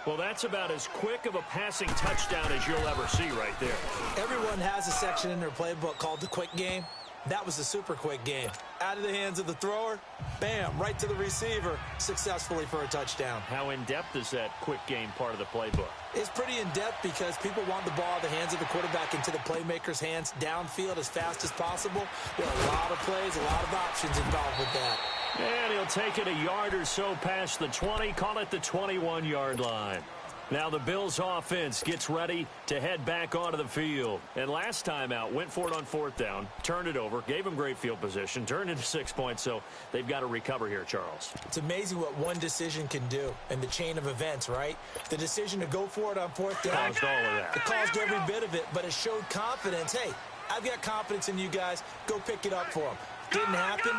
Well, that's about as quick of a passing touchdown as you'll ever see right there. Everyone has a section in their playbook called the quick game. That was a super quick game. Out of the hands of the thrower, bam, right to the receiver, successfully for a touchdown. How in-depth is that quick game part of the playbook? It's pretty in-depth because people want the ball out of the hands of the quarterback into the playmaker's hands downfield as fast as possible. There are a lot of plays, a lot of options involved with that. And he'll take it a yard or so past the 20, call it the 21-yard line. Now the Bills offense gets ready to head back onto the field. And last time out, went for it on 4th down, turned it over, gave them great field position, turned into 6 points, so they've got to recover here, Charles. It's amazing what one decision can do in the chain of events, right? The decision to go for it on 4th down. Caused all of that. It caused every bit of it, but it showed confidence. Hey, I've got confidence in you guys. Go pick it up for them. Didn't happen.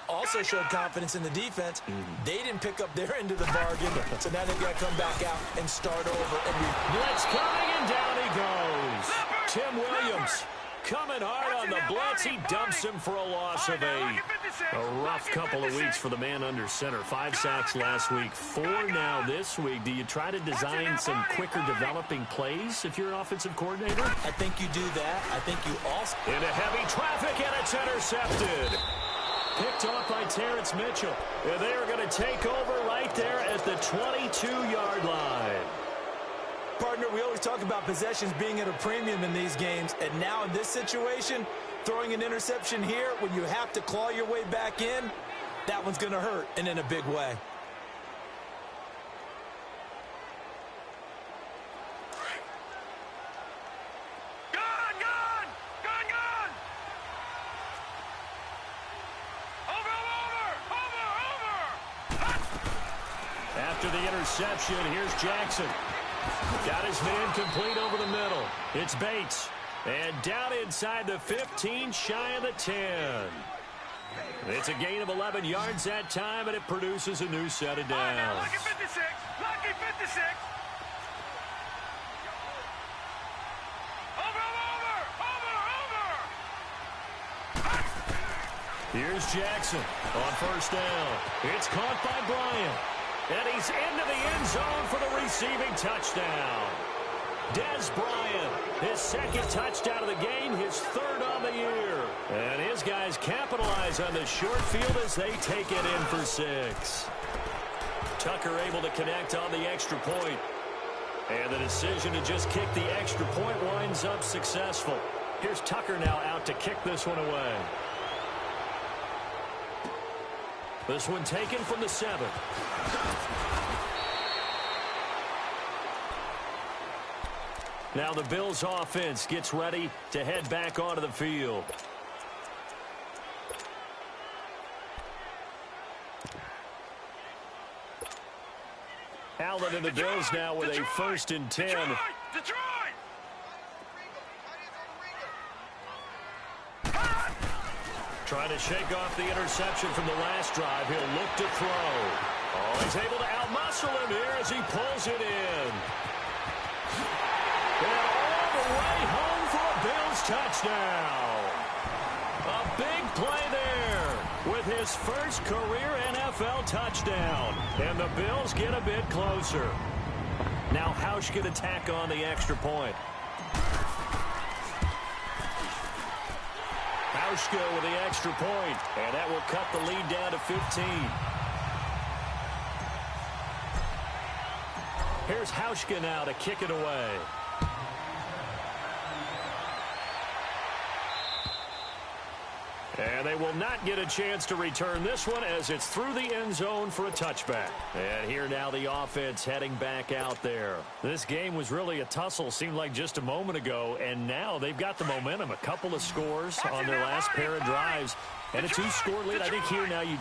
Also showed confidence in the defense. They didn't pick up their end of the bargain, so now they've got to come back out and start over. Blitz coming, and down he goes. Tim Williams coming hard on the blitz. He dumps him for a loss of 8. A rough couple of weeks for the man under center. 5 sacks last week, 4 now this week. Do you try to design some quicker developing plays if you're an offensive coordinator? I think you do that. I think you also... Into heavy traffic, and it's intercepted. Picked off by Terrence Mitchell. And they are going to take over right there at the 22-yard line. Partner, we always talk about possessions being at a premium in these games, and now in this situation, throwing an interception here when you have to claw your way back in, that one's going to hurt, and in a big way. After the interception, here's Jackson. Got his man complete over the middle. It's Bates. And down inside the 15, shy of the 10. It's a gain of 11 yards that time, and it produces a new set of downs. Now, lucky 56. Lucky 56. Over. Here's Jackson on 1st down. It's caught by Bryant. And he's into the end zone for the receiving touchdown. Des Bryant, his second touchdown of the game, his third on the year. And his guys capitalize on the short field as they take it in for 6. Tucker able to connect on the extra point. And the decision to just kick the extra point winds up successful. Here's Tucker now out to kick this one away. This one taken from the 7. Now the Bills offense gets ready to head back onto the field. Allen and the Bills now with a 1st and 10. Detroit! Trying to shake off the interception from the last drive. He'll look to throw. Oh, he's able to outmuscle him here as he pulls it in. And all the way home for a Bills touchdown. A big play there with his first career NFL touchdown. And the Bills get a bit closer. Now Hauschka to tack on the extra point. Hauschka with the extra point, and that will cut the lead down to 15. Here's Hauschka now to kick it away. And they will not get a chance to return this one as it's through the end zone for a touchback. And here now the offense heading back out there. This game was really a tussle, seemed like just a moment ago, and now they've got the momentum. A couple of scores on their last pair of drives. And a 2-score lead. I think here now you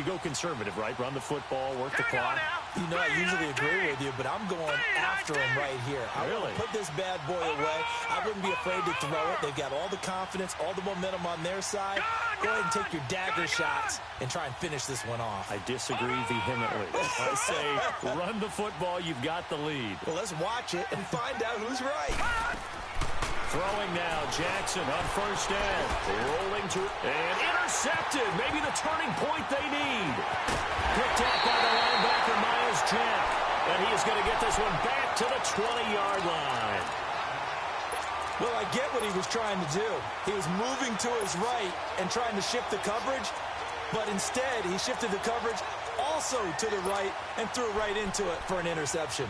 go conservative, right? Run the football, work the clock. You know, I usually agree with you, but I'm going after him right here. I want to put this bad boy away. I wouldn't be afraid to throw it. They've got all the confidence, all the momentum on their side. Go ahead and take your dagger shots and try and finish this one off. I disagree vehemently. I say run the football. You've got the lead. Well, let's watch it and find out who's right. Throwing now, Jackson on 1st down. Rolling to and intercepted. Maybe the turning point they need. Picked up by the linebacker, Miles Jack. And he is going to get this one back to the 20-yard line. Well, I get what he was trying to do. He was moving to his right and trying to shift the coverage. But instead, he shifted the coverage also to the right and threw right into it for an interception.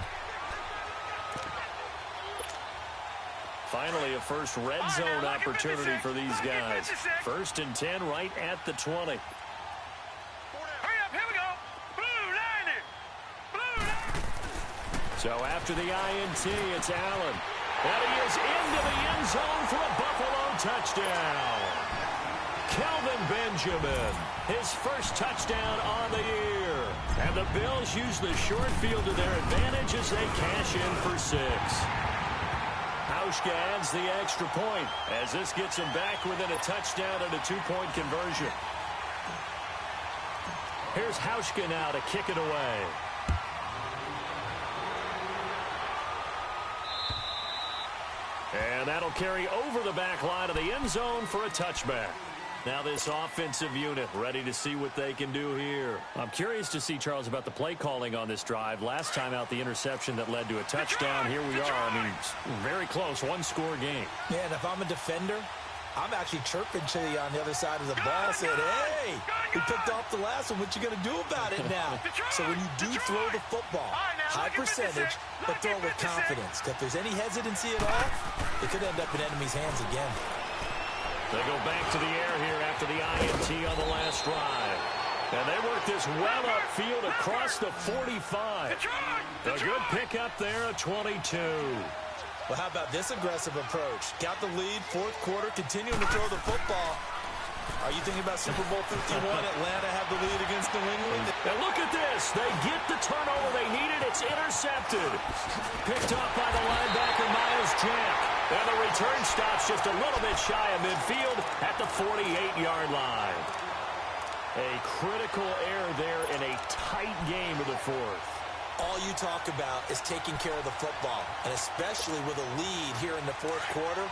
Finally, a first red zone opportunity for these guys. 1st and 10 right at the 20. Hurry up, here we go. Blue line it. Blue line. So after the INT, it's Allen. And he is into the end zone for a Buffalo touchdown. Kelvin Benjamin, his first touchdown on the year. And the Bills use the short field to their advantage as they cash in for 6. Hauschka adds the extra point as this gets him back within a touchdown and a 2-point conversion. Here's Hauschka now to kick it away. And that'll carry over the back line of the end zone for a touchback. Now this offensive unit ready to see what they can do here. I'm curious to see, Charles, about the play calling on this drive. Last time out, the interception that led to a touchdown. Here we are. I mean, very close, 1-score game. Yeah, and if I'm a defender, I'm actually chirping Chili on the other side of the ball, saying, hey, we picked off the last one. What you going to do about it now? So when you do throw the football, high percentage, but throw it with confidence. Because if there's any hesitancy at all, it could end up in enemy's hands again. They go back to the air here after the INT on the last drive. And they work this well upfield across the 45. A good pickup there at 22. Well, how about this aggressive approach? Got the lead, 4th quarter, continuing to throw the football. Are you thinking about Super Bowl 51? Atlanta have the lead against New England. And look at this. They get the turnover they needed. It's intercepted. Picked up by the linebacker, Miles Jack. And the return stops just a little bit shy of midfield at the 48-yard line. A critical error there in a tight game of the 4th. All you talk about is taking care of the football, and especially with a lead here in the fourth quarter,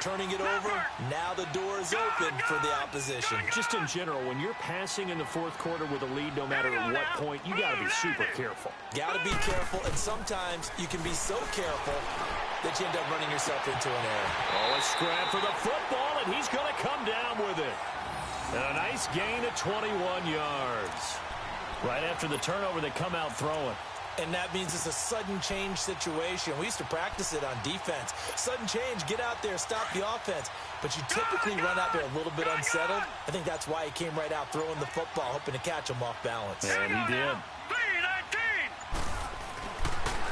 turning it over, now the door is open for the opposition. Just in general, when you're passing in the fourth quarter with a lead, no matter at what point, you got to be super careful. Got to be careful, and sometimes you can be so careful that you end up running yourself into an error. Oh, a scrap for the football, and he's going to come down with it. And a nice gain of 21 yards. Right after the turnover, they come out throwing. And that means it's a sudden change situation. We used to practice it on defense. Sudden change, get out there, stop the offense. But you typically run out there a little bit unsettled. I think that's why he came right out throwing the football, hoping to catch him off balance. And he did.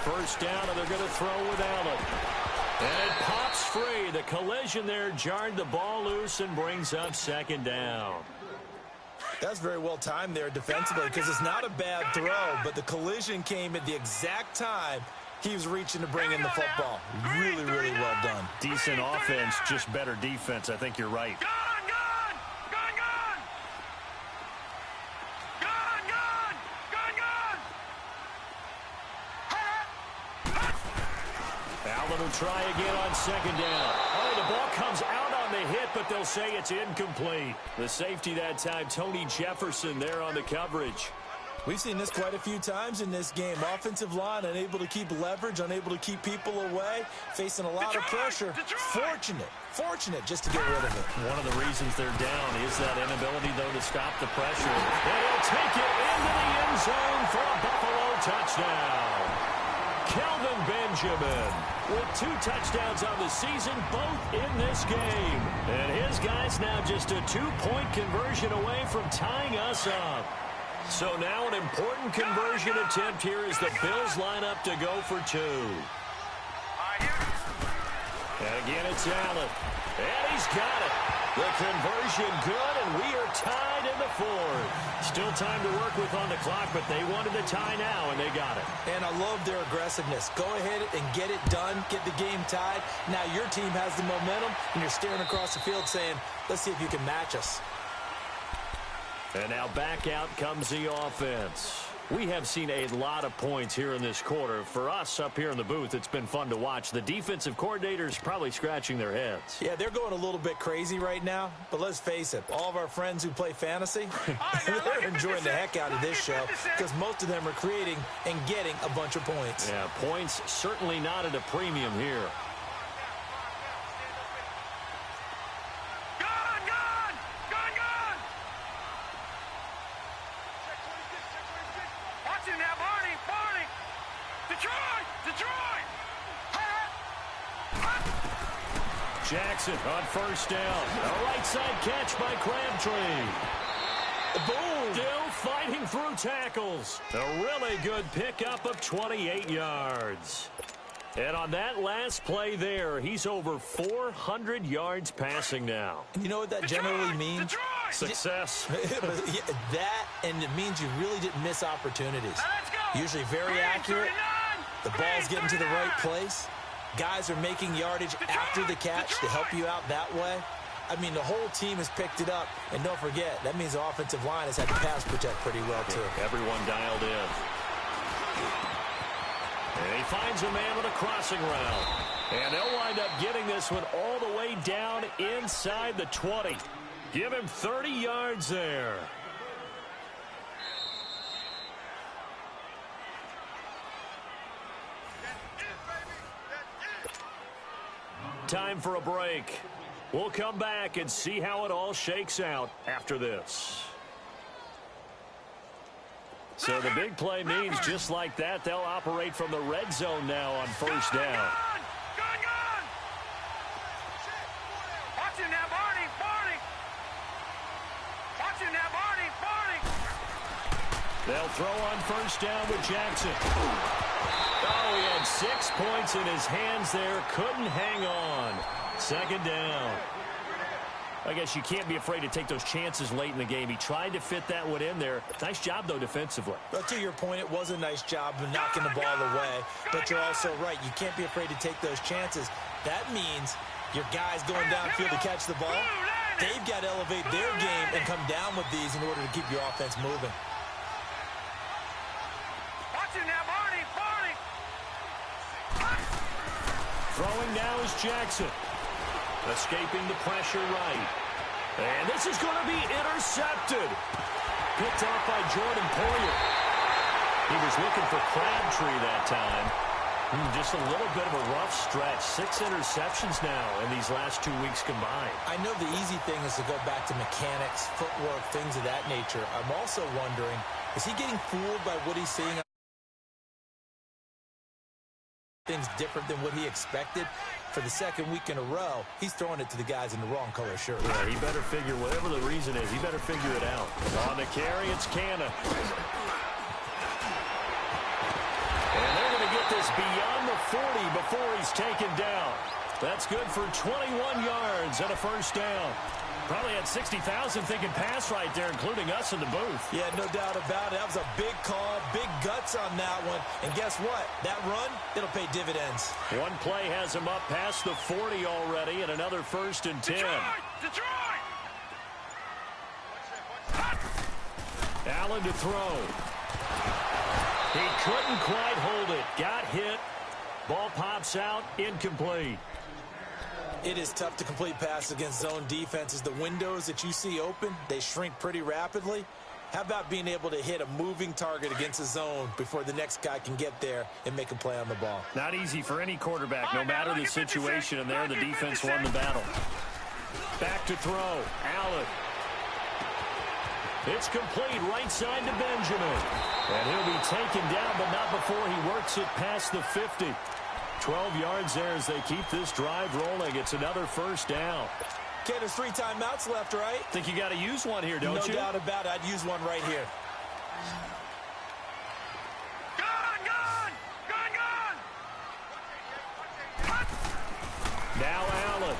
First down, and they're going to throw with Allen. And it pops free. The collision there jarred the ball loose and brings up second down. That's very well timed there defensively because it's not a bad throw, but the collision came at the exact time he was reaching to bring in the football. Really, really well done. Decent offense, just better defense. I think you're right. Allen will try again on second down. Oh, the ball comes out on the hit, but they'll say it's incomplete. The safety that time, Tony Jefferson there on the coverage. We've seen this quite a few times in this game. Offensive line unable to keep leverage, unable to keep people away, facing a lot of pressure. Fortunate just to get rid of it. One of the reasons they're down is that inability, though, to stop the pressure. And he'll take it into the end zone for a Buffalo touchdown. Kelvin Benjamin with 2 touchdowns on the season, both in this game. And his guy's now just a 2-point conversion away from tying us up. So now an important conversion attempt here as the Bills line up to go for 2. And again, it's Allen. And he's got it. The conversion good, and we are tied in the fourth. Still time to work with on the clock, but they wanted the tie now, and they got it. And I love their aggressiveness. Go ahead and get it done, get the game tied. Now your team has the momentum, and you're staring across the field saying, let's see if you can match us. And now back out comes the offense. We have seen a lot of points here in this quarter. For us up here in the booth, it's been fun to watch. The defensive coordinators probably scratching their heads. Yeah, they're going a little bit crazy right now. But let's face it, all of our friends who play fantasy, they're enjoying the heck out of this show because most of them are creating and getting a bunch of points. Yeah, points certainly not at a premium here. Jackson on first down. A right side catch by Crabtree. Boom! Still fighting through tackles. A really good pickup of 28 yards. And on that last play there, he's over 400 yards passing now. You know what that generally means? Success. That, and it means you really didn't miss opportunities. Usually very accurate. The ball's getting to the right place. Guys are making yardage after the catch to help you out that way. I mean, the whole team has picked it up. And don't forget, that means the offensive line has had to pass protect pretty well, too. Yeah, everyone dialed in. And he finds a man with a crossing route. And they'll wind up getting this one all the way down inside the 20. Give him 30 yards there. Time for a break. We'll come back and see how it all shakes out after this. So the big play means just like that, they'll operate from the red zone now on first down. Watch him now, Barney. Watch him now, Barney. They'll throw on first down with Jackson. Oh, he had 6 points in his hands there. Couldn't hang on. Second down. I guess you can't be afraid to take those chances late in the game. He tried to fit that one in there. Nice job, though, defensively. But to your point, it was a nice job of knocking the ball away. But you're also right. You can't be afraid to take those chances. That means your guys going downfield to catch the ball, they've got to elevate their game and come down with these in order to keep your offense moving. Watch him now, Barney. Throwing now is Jackson. Escaping the pressure right. And this is going to be intercepted. Picked off by Jordan Poyer. He was looking for Crabtree that time. Just a little bit of a rough stretch. 6 interceptions now in these last 2 weeks combined. I know the easy thing is to go back to mechanics, footwork, things of that nature. I'm also wondering, is he getting fooled by what he's seeing? Things different than what he expected. For the second week in a row, he's throwing it to the guys in the wrong color shirt. Yeah, he better figure, whatever the reason is, he better figure it out. On the carry, it's Canna. And they're going to get this beyond the 40 before he's taken down. That's good for 21 yards and a first down. Probably had 60,000 thinking pass right there, including us in the booth. Yeah, no doubt about it. That was a big call, big guts on that one. And guess what? That run, it'll pay dividends. One play has him up past the 40 already, and another 1st and 10. Detroit! Allen to throw. He couldn't quite hold it. Got hit. Ball pops out. Incomplete. It is tough to complete passes against zone defenses. The windows that you see open, they shrink pretty rapidly. How about being able to hit a moving target against a zone before the next guy can get there and make a play on the ball? Not easy for any quarterback, no matter the situation, and there the defense won the battle. Back to throw. Allen. It's complete right side to Benjamin. And he'll be taken down, but not before he works it past the 50. 12 yards there as they keep this drive rolling. It's another first down. Okay, there's 3 timeouts left, right? Think you got to use one here, don't you? No doubt about it. I'd use one right here. Now Allen.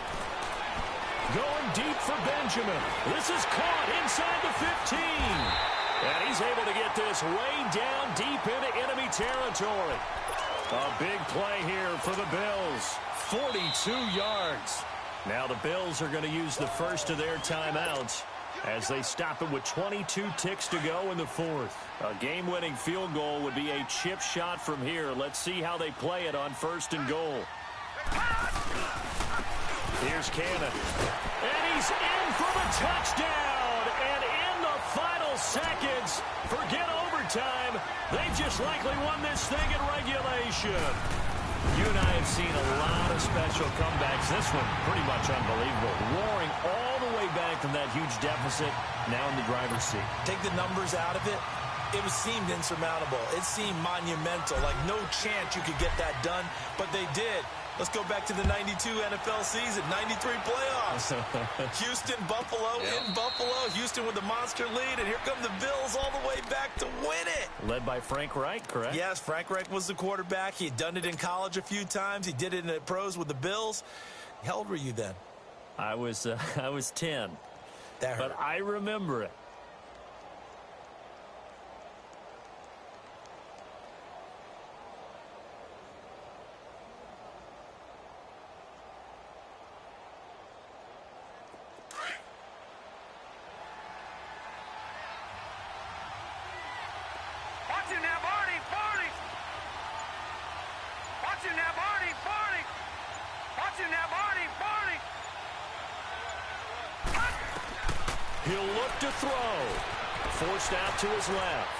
Going deep for Benjamin. This is caught inside the 15. And he's able to get this way down deep into enemy territory. A big play here for the Bills. 42 yards. Now the Bills are going to use the first of their timeouts as they stop it with 22 ticks to go in the 4th. A game-winning field goal would be a chip shot from here. Let's see how they play it on 1st and goal. Here's Canna. And he's in for the touchdown. And in the final seconds, forget overtime. They just likely won this thing in regulation. You and I have seen a lot of special comebacks. This one, pretty much unbelievable. Roaring all the way back from that huge deficit, now in the driver's seat. Take the numbers out of it. It seemed insurmountable. It seemed monumental, like no chance you could get that done, but they did. Let's go back to the 92 NFL season, 93 playoffs. Houston, Buffalo, in Buffalo. Houston with the monster lead, and here come the Bills all the way back to win it. Led by Frank Reich, correct? Yes, Frank Reich was the quarterback. He had done it in college a few times. He did it in the pros with the Bills. How old were you then? I was 10. That hurt. But I remember it. He'll look to throw. Forced out to his left.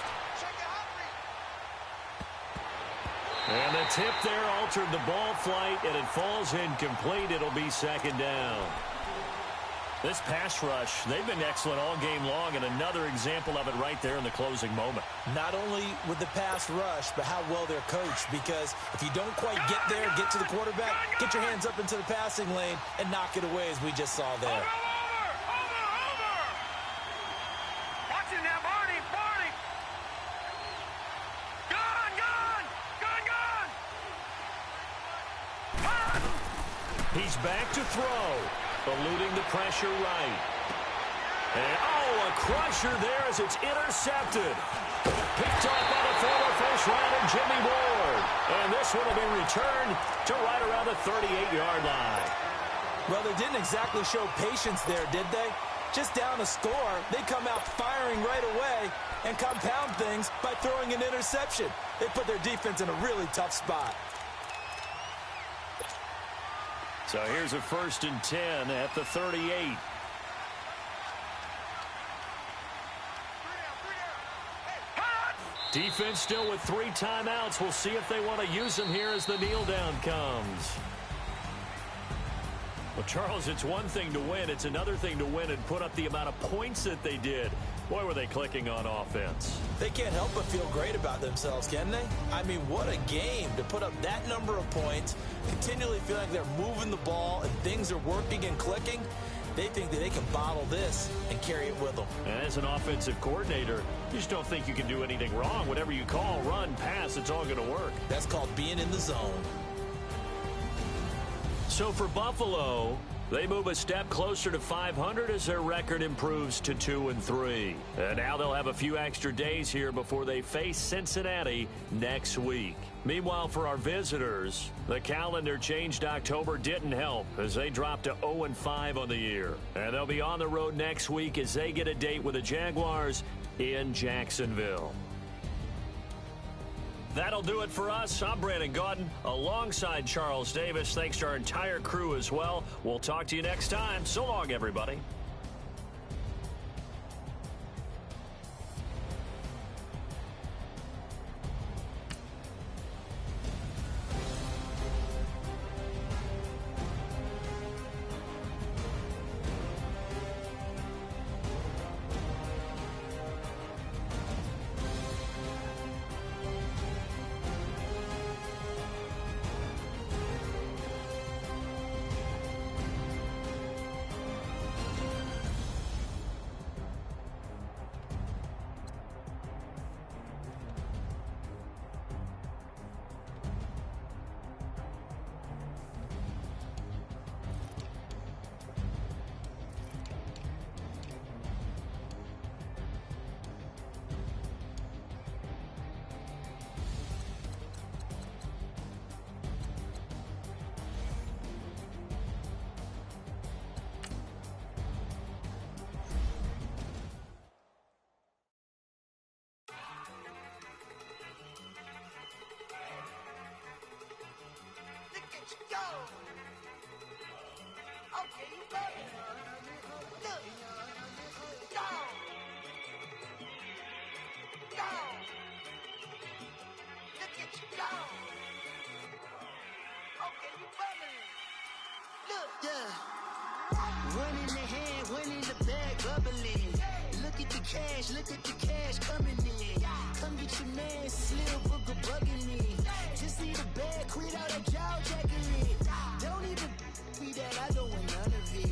And the tip there altered the ball flight, and it falls incomplete. It'll be 2nd down. This pass rush, they've been excellent all game long, and another example of it right there in the closing moment. Not only with the pass rush, but how well they're coached, because if you don't quite get there, get to the quarterback, get your hands up into the passing lane, and knock it away, as we just saw there. He's back to throw, eluding the pressure right. And, a crusher there as it's intercepted. Picked off by the former first-rounder Jimmy Ward. And this one will be returned to right around the 38-yard line. Well, they didn't exactly show patience there, did they? Just down a score, they come out firing right away and compound things by throwing an interception. They put their defense in a really tough spot. So here's a 1st and 10 at the 38. Defense still with 3 timeouts. We'll see if they want to use them here as the kneel down comes. Well, Charles, it's one thing to win. It's another thing to win and put up the amount of points that they did. Boy, were they clicking on offense. They can't help but feel great about themselves, can they? I mean, what a game to put up that number of points, continually feel like they're moving the ball and things are working and clicking. They think that they can bottle this and carry it with them. And as an offensive coordinator, you just don't think you can do anything wrong. Whatever you call, run, pass, it's all going to work. That's called being in the zone. So for Buffalo, they move a step closer to 500 as their record improves to 2-3. And now they'll have a few extra days here before they face Cincinnati next week. Meanwhile, for our visitors, the calendar changed. October didn't help as they dropped to 0-5 on the year. And they'll be on the road next week as they get a date with the Jaguars in Jacksonville. That'll do it for us. I'm Brandon Gaudin alongside Charles Davis. Thanks to our entire crew as well. We'll talk to you next time. So long, everybody. Go! Okay, you got it. Look. Go! Go! Look at you go! Okay, you bubbling. Look. Yeah. One in the hand, one in the bag, bubbling. Look at the cash coming in. Come get your man, Slim Booger bugging me. Just need a bag, quit all that jaw jackery. Don't even me that I don't want none of it.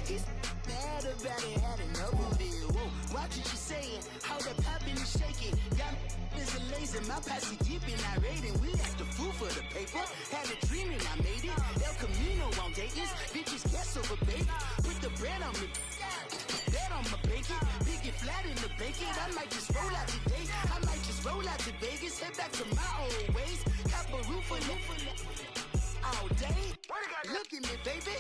He's mad about it, had enough of it. Whoa, watch what you saying, how that poppin' and shaking. Got is a laser, my posse deep and I raiding. We act the fool for the paper, had a dream and I made it. El Camino on Dayton's, bitches guess over baby. Put the bread on me, bet on my bacon. Big and flat in the bacon, I might just roll out today. I might just roll out to Vegas, head back to my old ways. Cop a roof for all day. Look at me, baby.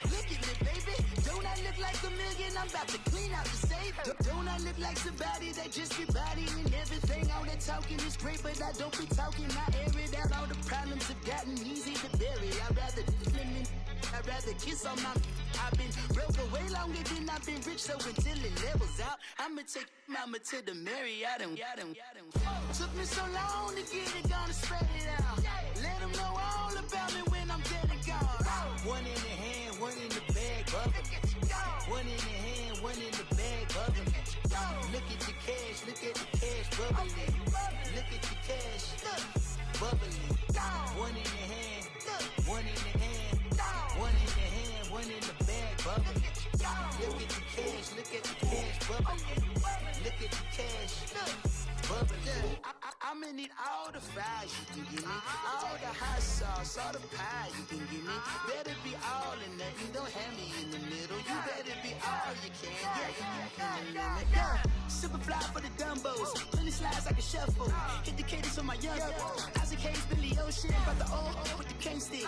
Look at me, baby. Don't I look like a million? I'm about to clean out the safe. Don't I look like somebody that just be bodying everything? All that talking is great, but I don't be talking. I air it out. All the problems have gotten easy to bury. I'd rather kiss on my. I've been broke away longer than I've been rich, so until it levels out, I'ma take mama to the Marriott and took me so long to get it, gonna spread it out. Let them know all about me when I'm dead and gone. One in the hand, one in the bag, bubbling. One in the hand, one in the bag, bubbling. Look at the cash, bubbling. Look at the cash, bubbling. One in the hand, one in the hand, one in the hand, one in the bag, bubbling. Look at the cash, bubbling. Look at the cash, bubbling. I'ma need all the fries you can give me, all the hot sauce, all the pie you can give me. Better be all or nothing, don't have me in the middle. You better be all you can, yeah. Super fly for the Dumbos, plenty slides like a shuffle. Hit the cadence for my young Isaac Hayes, Billy Ocean, but the old with the cane stick.